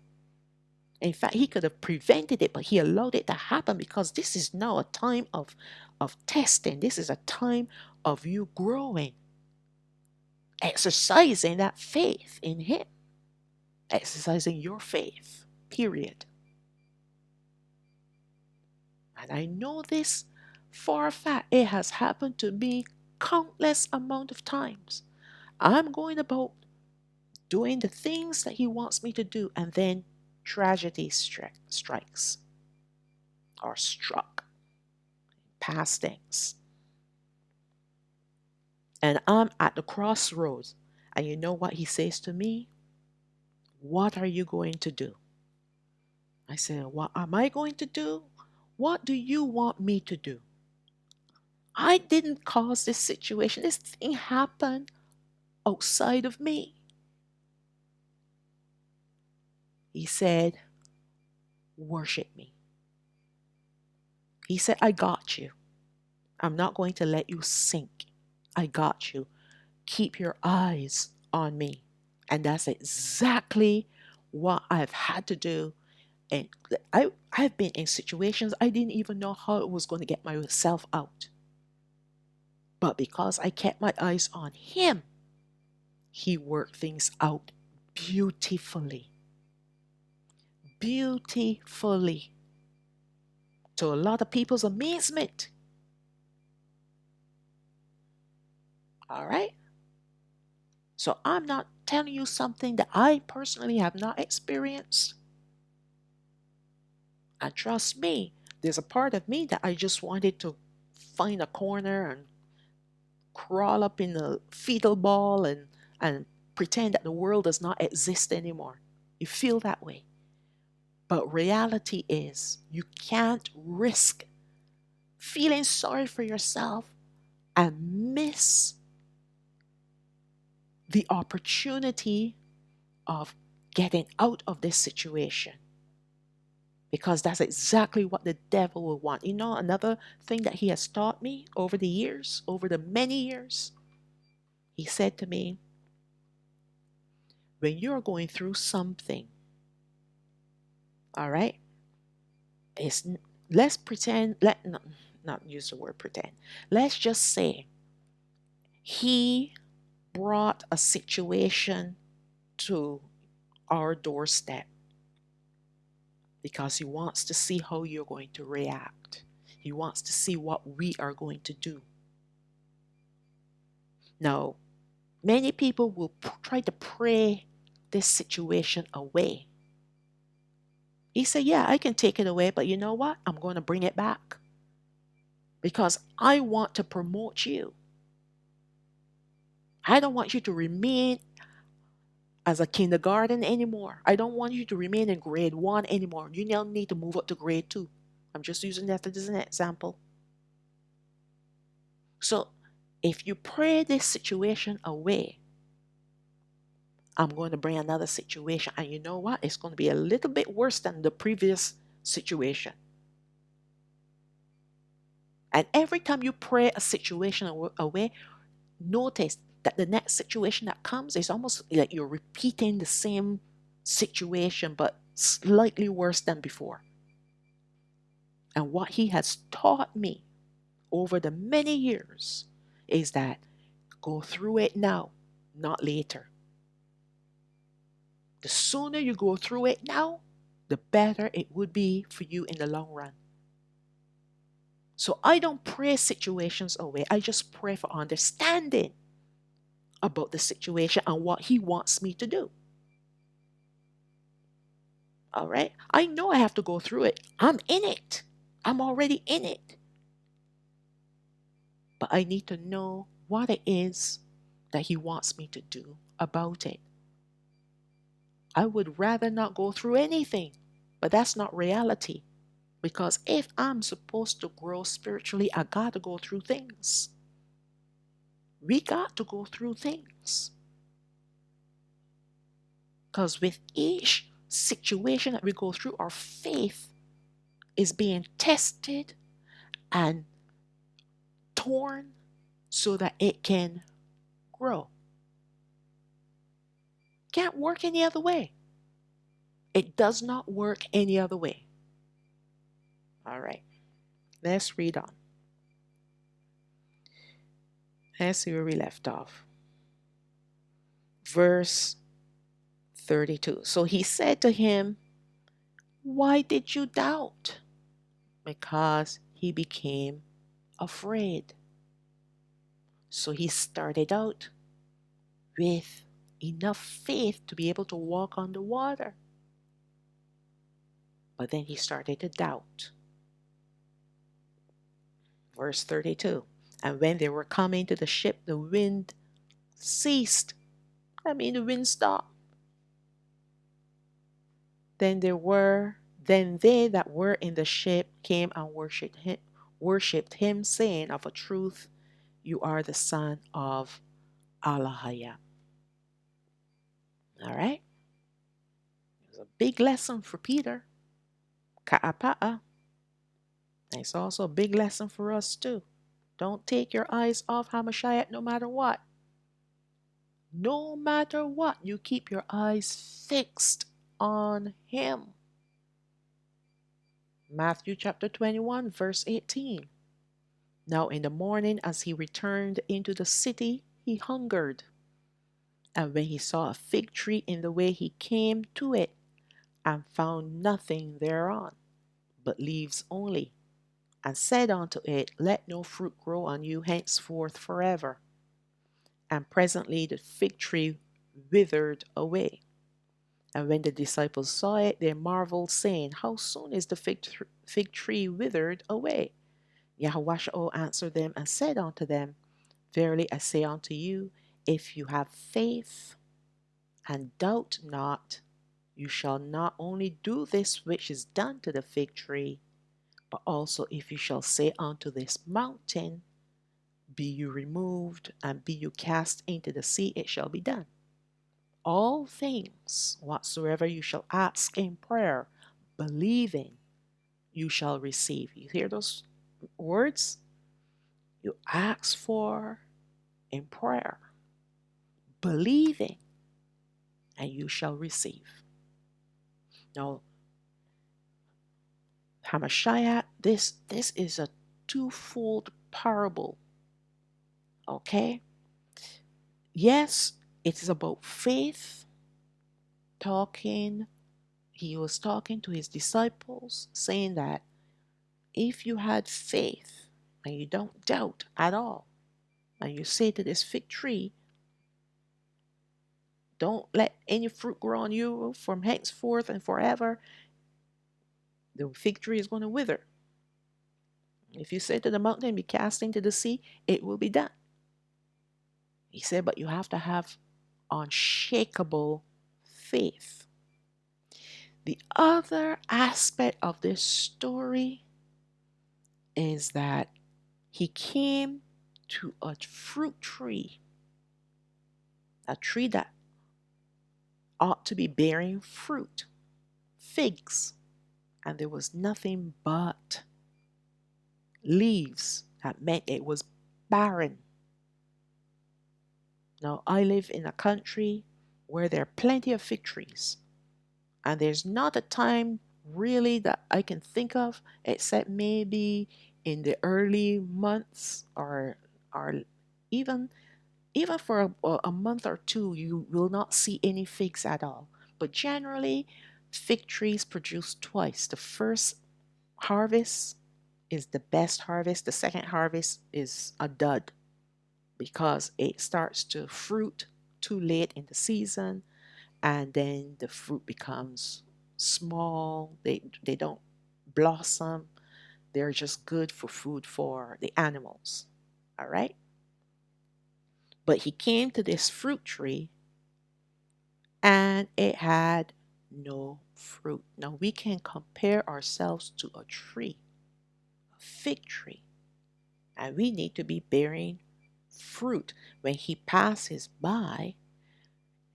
In fact, he could have prevented it, but he allowed it to happen because this is now a time of testing. This is a time of you growing, exercising that faith in him, exercising your faith, period. And I know this for a fact. It has happened to me countless amount of times. I'm going about doing the things that he wants me to do, and then tragedy strikes or struck, past things. And I'm at the crossroads. And you know what he says to me? What are you going to do? I said, what am I going to do? What do you want me to do? I didn't cause this situation. This thing happened outside of me. He said, worship me. He said, I got you. I'm not going to let you sink. I got you. Keep your eyes on me. And that's exactly what I've had to do. And I've been in situations I didn't even know how I was going to get myself out. But because I kept my eyes on him, he worked things out beautifully. Beautifully. To a lot of people's amazement. All right? So I'm not telling you something that I personally have not experienced. And trust me, there's a part of me that I just wanted to find a corner and crawl up in a fetal ball and pretend that the world does not exist anymore. You feel that way. But reality is you can't risk feeling sorry for yourself and miss the opportunity of getting out of this situation. Because that's exactly what the devil will want. You know, another thing that he has taught me over the years, over the many years, he said to me, when you're going through something, all right, let's pretend, not use the word pretend. Let's just say he brought a situation to our doorstep because he wants to see how you're going to react. He wants to see what we are going to do. Now, many people will try to pray this situation away. He said, yeah, I can take it away, but you know what? I'm going to bring it back because I want to promote you. I don't want you to remain as a kindergarten anymore. I don't want you to remain in grade 1 anymore. You now need to move up to grade 2. I'm just using that as an example. So if you pray this situation away, I'm going to bring another situation. And you know what? It's going to be a little bit worse than the previous situation. And every time you pray a situation away, notice that the next situation that comes is almost like you're repeating the same situation, but slightly worse than before. And what he has taught me over the many years is that go through it now, not later. The sooner you go through it now, the better it would be for you in the long run. So I don't pray situations away. I just pray for understanding about the situation and what he wants me to do. All right? I know I have to go through it. I'm in it. I'm already in it. But I need to know what it is that he wants me to do about it. I would rather not go through anything But that's not reality. Because if I'm supposed to grow spiritually, I got to go through things. We got to go through things. Because with each situation that we go through, our faith is being tested and torn so that it can grow. Can't work any other way. It does not work any other way. All right, let's read on. Let's see where we left off. Verse 32. So he said to him, "Why did you doubt?" Because he became afraid. So he started out with enough faith to be able to walk on the water. But then he started to doubt. Verse 32. And when they were coming to the ship, the wind ceased. The wind stopped. Then they that were in the ship came and worshipped him, saying, "Of a truth, you are the son of Alahayam." All right? It's a big lesson for Peter. Ka'apa'a. It's also a big lesson for us too. Don't take your eyes off HaMashayach no matter what. No matter what, you keep your eyes fixed on him. Matthew chapter 21, verse 18. Now in the morning, as he returned into the city, he hungered. And when he saw a fig tree in the way, he came to it and found nothing thereon, but leaves only, and said unto it, Let no fruit grow on you henceforth forever. And presently the fig tree withered away. And when the disciples saw it, they marveled, saying, How soon is the fig tree withered away? Yahushua answered them and said unto them, Verily I say unto you, if you have faith and doubt not, you shall not only do this which is done to the fig tree, but also if you shall say unto this mountain, Be you removed, and be you cast into the sea, it shall be done. All things whatsoever you shall ask in prayer, believing, you shall receive. You hear those words? You ask for in prayer, believing, and you shall receive. Now, HaMashayach, this is a twofold parable. Okay? Yes, it is about faith. He was talking to his disciples, saying that if you had faith and you don't doubt at all, and you say to this fig tree, don't let any fruit grow on you from henceforth and forever, the fig tree is going to wither. If you say to the mountain, be cast into the sea, it will be done. He said, but you have to have unshakable faith. The other aspect of this story is that he came to a fruit tree, a tree that ought to be bearing fruit, figs, and there was nothing but leaves. That meant it was barren. Now, I live in a country where there are plenty of fig trees, and there's not a time really that I can think of, except maybe in the early months or even for a month or two, you will not see any figs at all. But generally, fig trees produce twice. The first harvest is the best harvest. The second harvest is a dud because it starts to fruit too late in the season, and then the fruit becomes small. They don't blossom. They're just good for food for the animals. All right? But he came to this fruit tree and it had no fruit. Now we can compare ourselves to a tree, a fig tree, and we need to be bearing fruit. When he passes by,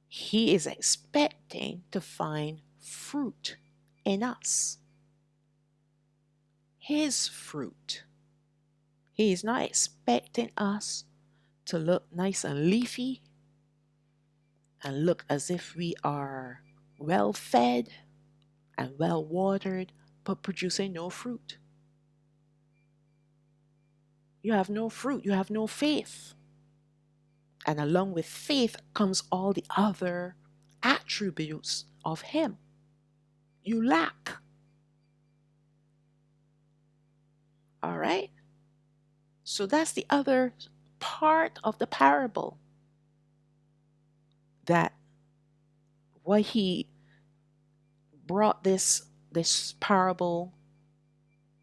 he is expecting to find fruit in us. His fruit. He is not expecting us to look nice and leafy and look as if we are well fed and well watered, but producing no fruit. You have no fruit, you have no faith. And along with faith comes all the other attributes of Him. You lack. All right? So that's the other part of the parable. That why He brought this parable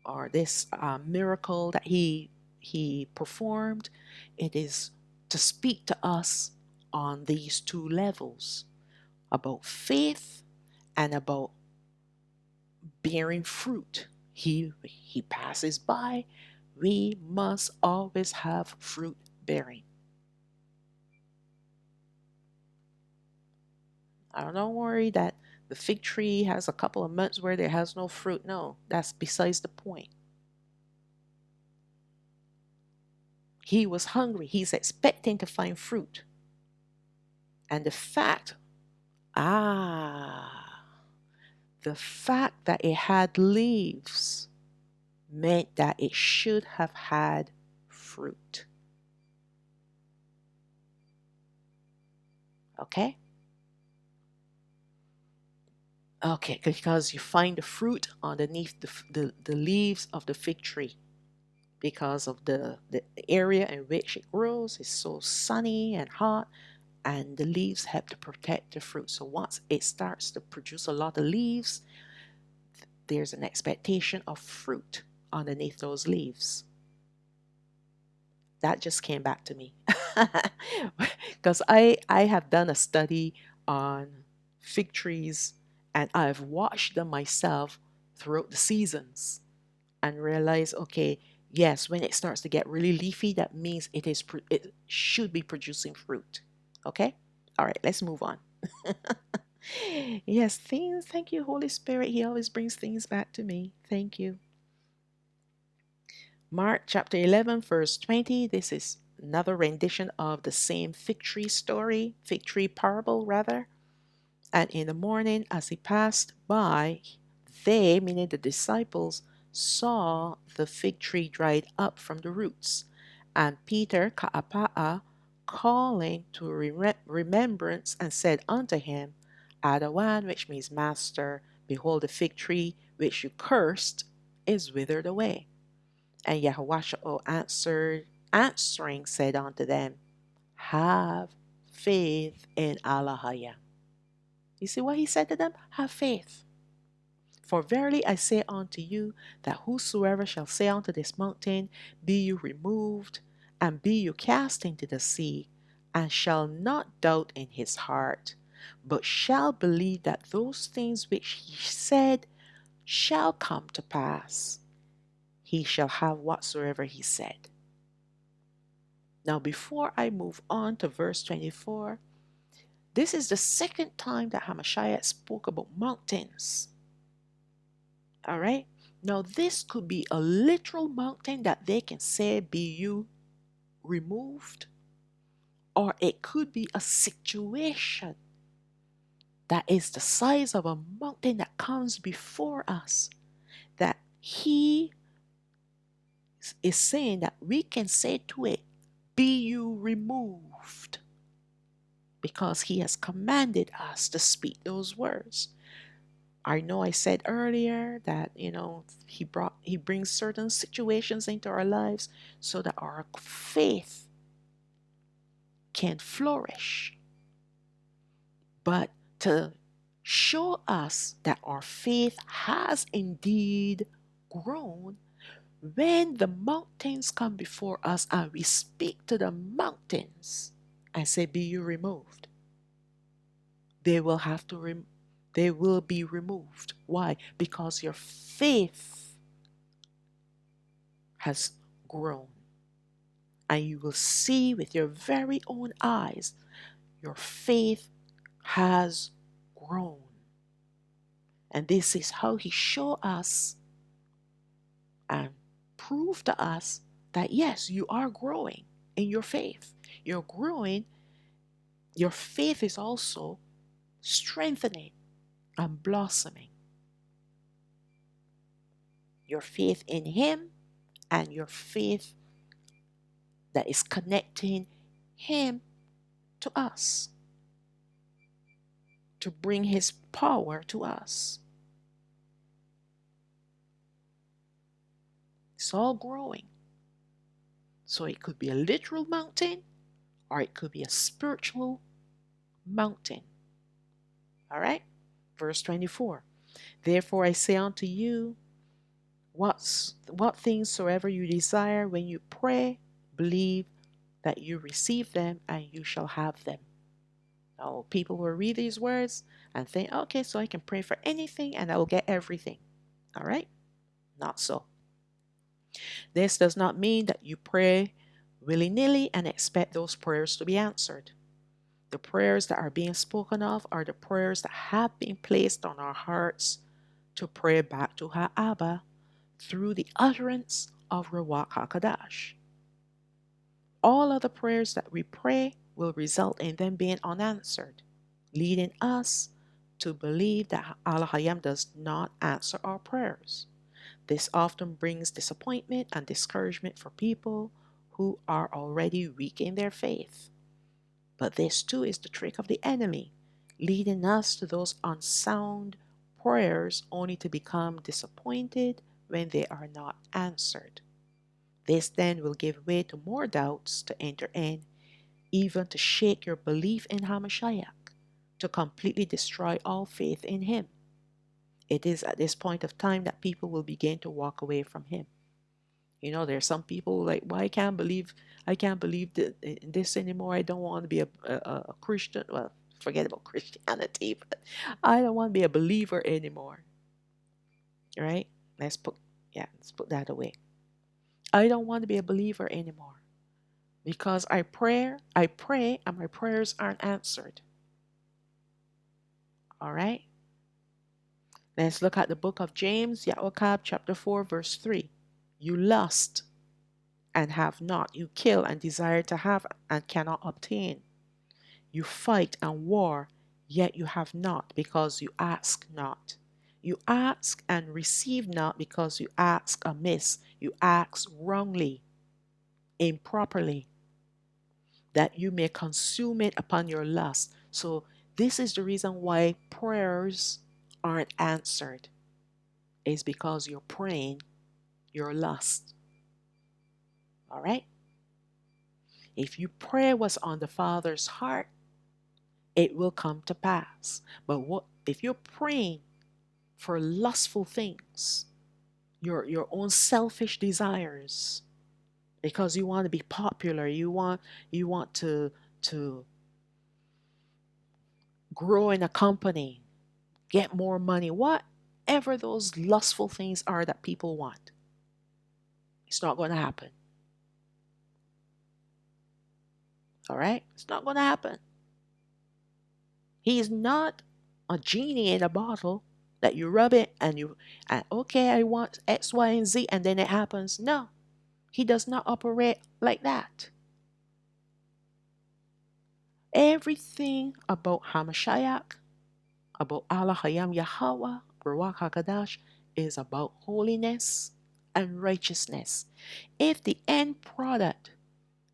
or this miracle that he performed, it is to speak to us on these two levels about faith and about bearing fruit. He passes by. We must always have fruit bearing. Don't worry that the fig tree has a couple of months where there has no fruit. No, that's besides the point. He was hungry. He's expecting to find fruit. And the fact that it had leaves meant that it should have had fruit. Okay? Okay, because you find the fruit underneath the leaves of the fig tree. Because of the area in which it grows is so sunny and hot, and the leaves help to protect the fruit. So once it starts to produce a lot of leaves, there's an expectation of fruit underneath those leaves. That just came back to me. Because I have done a study on fig trees, and I've watched them myself throughout the seasons and realized, okay, yes, when it starts to get really leafy, that means it should be producing fruit. Okay? All right, let's move on. Yes, things. Thank you, Holy Spirit. He always brings things back to me. Thank you. Mark chapter 11, verse 20. This is another rendition of the same fig tree parable, rather. And in the morning, as he passed by, they, meaning the disciples, saw the fig tree dried up from the roots. And Peter, Ka'apa'a, calling to remembrance, and said unto him, Adawan, which means master, behold, the fig tree which you cursed is withered away. And Yahushua answering said unto them, Have faith in Alahayam. You see what he said to them? Have faith. For verily I say unto you, that whosoever shall say unto this mountain, Be you removed, and be you cast into the sea, and shall not doubt in his heart, but shall believe that those things which he said shall come to pass, he shall have whatsoever he said. Now, before I move on to verse 24, this is the second time that HaMashayach spoke about mountains. All right? Now, this could be a literal mountain that they can say, Be you removed, or it could be a situation that is the size of a mountain that comes before us, that he is saying that we can say to it, Be you removed, because he has commanded us to speak those words. I know I said earlier that, he brings certain situations into our lives so that our faith can flourish. But to show us that our faith has indeed grown, when the mountains come before us and we speak to the mountains and say, Be you removed, they will have to They will be removed. Why? Because your faith has grown. And you will see with your very own eyes, your faith has grown. And this is how he showed us and proved to us that yes, you are growing in your faith. You're growing. Your faith is also strengthening and blossoming. Your faith in him and your faith that is connecting him to us, to bring his power to us. It's all growing. So it could be a literal mountain or it could be a spiritual mountain. All right? Verse 24. Therefore I say unto you, what things soever you desire when you pray, believe that you receive them and you shall have them. Now, people will read these words and think, okay, so I can pray for anything and I will get everything. All right? Not so. This does not mean that you pray willy-nilly and expect those prayers to be answered. The prayers that are being spoken of are the prayers that have been placed on our hearts to pray back to Abba through the utterance of Rawach HaQadash. All other prayers that we pray will result in them being unanswered, leading us to believe that Alahayam does not answer our prayers. This often brings disappointment and discouragement for people who are already weak in their faith. But this too is the trick of the enemy, leading us to those unsound prayers only to become disappointed when they are not answered. This then will give way to more doubts to enter in, even to shake your belief in HaMashayach, to completely destroy all faith in him. It is at this point of time that people will begin to walk away from him. You know, there's some people like, well, I can't believe this anymore. I don't want to be a Christian. Well, forget about Christianity, but I don't want to be a believer anymore. Right? Let's put that away. I don't want to be a believer anymore because I pray, and my prayers aren't answered. All right? Let's look at the book of James, Yaakov, chapter 4, verse 3. You lust and have not. You kill and desire to have and cannot obtain. You fight and war, yet you have not, because you ask not. You ask and receive not, because you ask amiss. You ask wrongly, improperly, that you may consume it upon your lust. So this is the reason why prayers aren't answered, is because you're praying your lust. All right? If you pray what's on the Father's heart, it will come to pass. But what if you're praying for lustful things, your own selfish desires, because you want to be popular, you want to grow in a company, get more money, whatever those lustful things are that people want, it's not going to happen. All right? It's not going to happen. He is not a genie in a bottle that you rub it and okay, I want X, Y, and Z, and then it happens. No, he does not operate like that. Everything about HaMashayach, about Alahayam Yahweh, Rawach HaQadash, is about holiness and righteousness. If the end product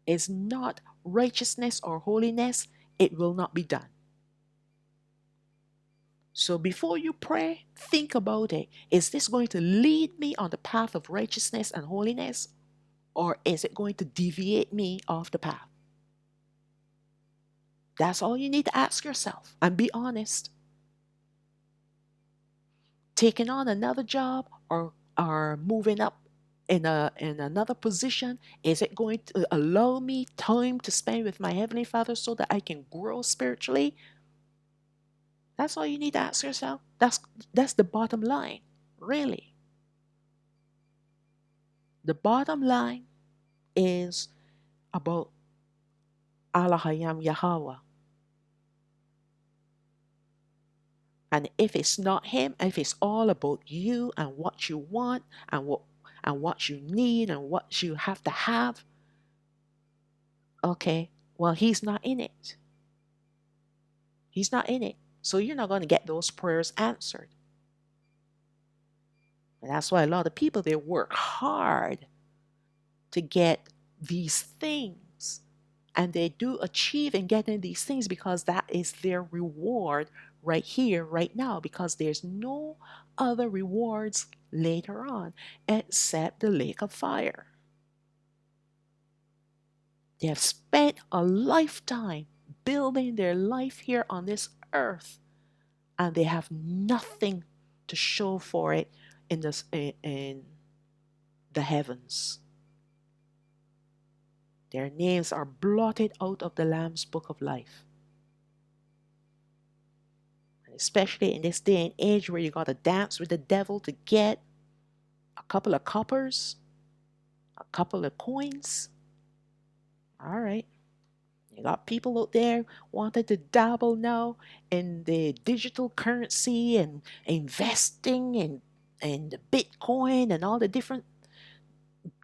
is not righteousness or holiness, it will not be done. So before you pray, think about it. Is this going to lead me on the path of righteousness and holiness, or is it going to deviate me off the path? That's all you need to ask yourself and be honest. Taking on another job or moving up in another position, is it going to allow me time to spend with my Heavenly Father so that I can grow spiritually? That's all you need to ask yourself. That's the bottom line, really. The bottom line is about Alahayam Yahweh. And if it's not him, if it's all about you and what you want and what you need and what you have to have, okay, well, he's not in it. He's not in it. So you're not going to get those prayers answered. And that's why a lot of people, they work hard to get these things. And they do achieve in getting these things because that is their reward right here, right now, because there's no other rewards later on except the lake of fire. They have spent a lifetime building their life here on this earth, and they have nothing to show for it in the heavens. Their names are blotted out of the Lamb's book of life. And especially in this day and age where you got to dance with the devil to get a couple of coppers, a couple of coins. All right. You got people out there wanting to dabble now in the digital currency and investing in the Bitcoin and all the different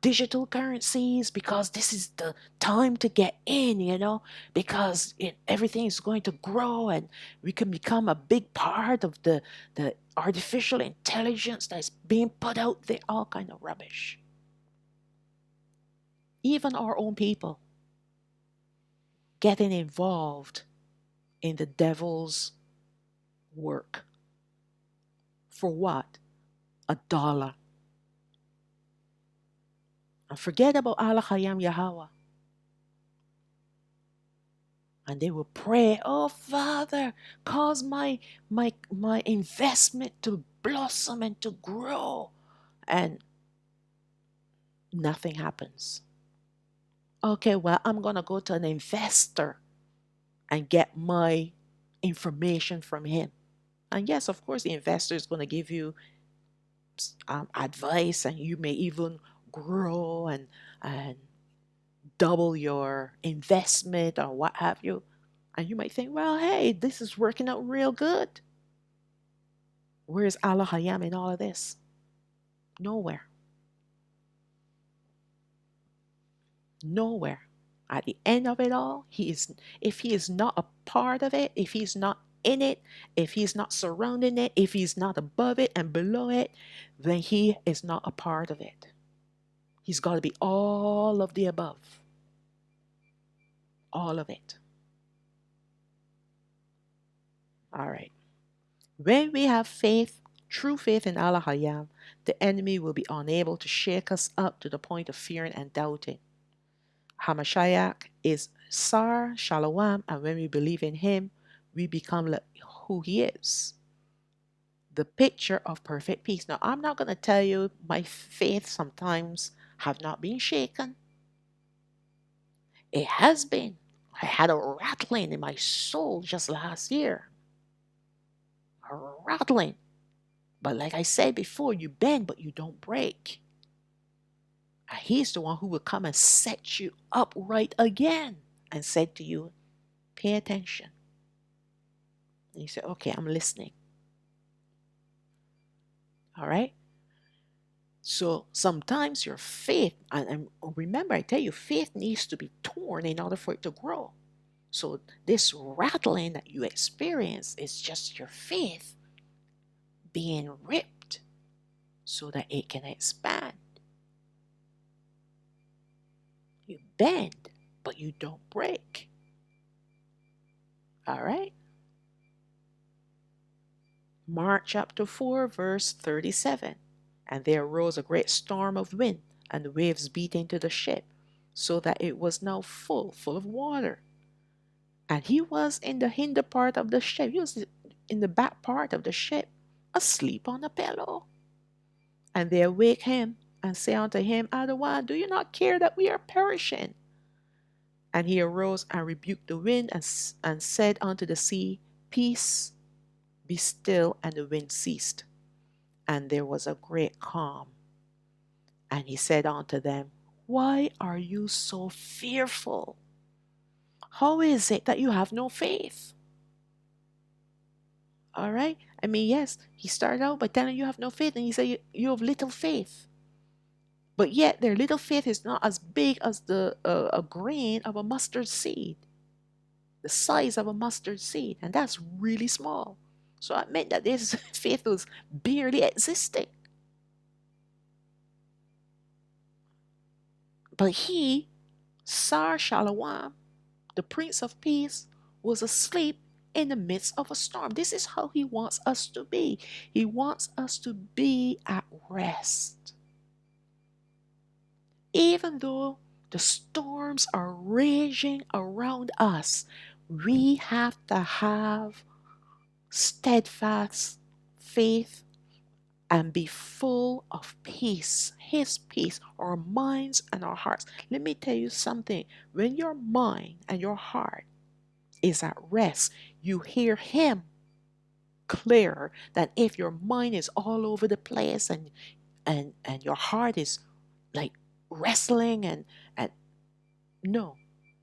digital currencies because this is the time to get in, because everything is going to grow and we can become a big part of the artificial intelligence that's being put out there, all kind of rubbish. Even our own people getting involved in the devil's work. For what? $1. And forget about Alahayam Yahweh. And they will pray, oh Father, cause my investment to blossom and to grow. And nothing happens. Okay, well, I'm going to go to an investor and get my information from him. And yes, of course, the investor is going to give you advice, and you may even grow and double your investment or what have you. And you might think, well, hey, this is working out real good. Where's Alahayam in all of this? Nowhere. Nowhere. At the end of it all, if he is not a part of it, if he's not in it, if he's not surrounding it, if he's not above it and below it, then he is not a part of it. He's got to be all of the above. All of it. All right. When we have faith, true faith in Alahayam, the enemy will be unable to shake us up to the point of fearing and doubting. HaMashayach is Sar, Shalawam, and when we believe in him, we become like who he is. The picture of perfect peace. Now, I'm not going to tell you my faith sometimes have not been shaken. It has been. I had a rattling in my soul just last year. A rattling. But like I said before, you bend, but you don't break. And he's the one who will come and set you up right again and said to you, pay attention. And you say, okay, I'm listening. All right? So sometimes your faith, and remember, I tell you, faith needs to be torn in order for it to grow. So this rattling that you experience is just your faith being ripped so that it can expand. You bend, but you don't break. All right? Mark chapter 4, verse 37. And there arose a great storm of wind, and the waves beat into the ship, so that it was now full of water. And he was in the hinder part of the ship. He was in the back part of the ship, asleep on a pillow. And they awake him and say unto him, Adawan, do you not care that we are perishing? And he arose and rebuked the wind and said unto the sea, Peace, Be still, and the wind ceased, and there was a great calm. And he said unto them, Why are you so fearful? How is it that you have no faith? All right. I mean, yes, he started out by telling you have no faith, and he said you have little faith. But yet their little faith is not as big as the a grain of a mustard seed, the size of a mustard seed, and that's really small. So it meant that this faith was barely existing. But he, Sar Shalawam, the Prince of Peace, was asleep in the midst of a storm. This is how he wants us to be. He wants us to be at rest. Even though the storms are raging around us, we have to have steadfast faith and be full of peace, His peace, our minds and our hearts. Let me tell you something. When your mind and your heart is at rest, you hear Him clearer than if your mind is all over the place and your heart is like wrestling and no.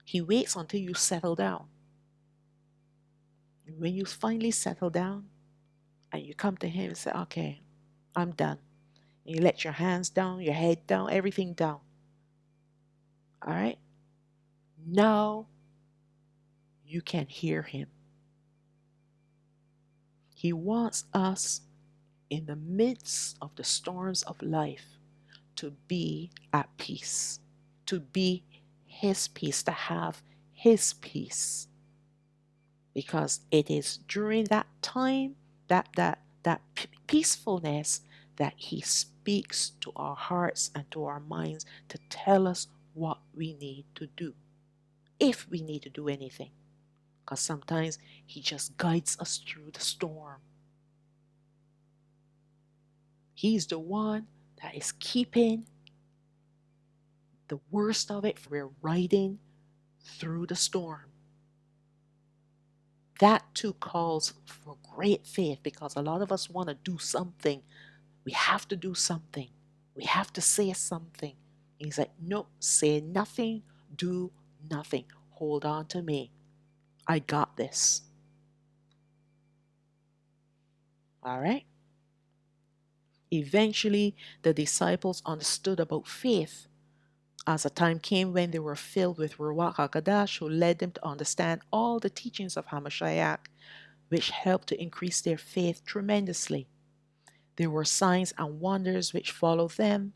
He waits until you settle down. And when you finally settle down and you come to Him and say, okay, I'm done. And you let your hands down, your head down, everything down. All right? Now you can hear Him. He wants us in the midst of the storms of life to be at peace, to be His peace, to have His peace. Because it is during that time, that peacefulness, that He speaks to our hearts and to our minds to tell us what we need to do, if we need to do anything. Because sometimes He just guides us through the storm. He's the one that is keeping the worst of it. We're riding through the storm. That too calls for great faith, because a lot of us want to do something. We have to do something. We have to say something. He's like, no, say nothing, do nothing. Hold on to me. I got this. All right? Eventually, the disciples understood about faith, as a time came when they were filled with Rawach HaQadash, who led them to understand all the teachings of HaMashayach, which helped to increase their faith tremendously. There were signs and wonders which followed them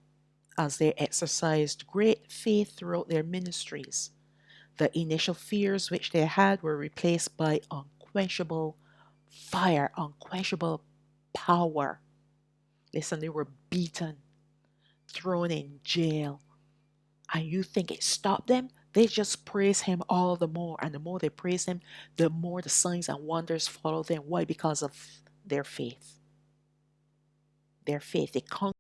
as they exercised great faith throughout their ministries. The initial fears which they had were replaced by unquenchable fire, unquenchable power. Listen, they were beaten, thrown in jail. And you think it stopped them? They just praise Him all the more. And the more they praise Him, the more the signs and wonders follow them. Why? Because of their faith. Their faith. They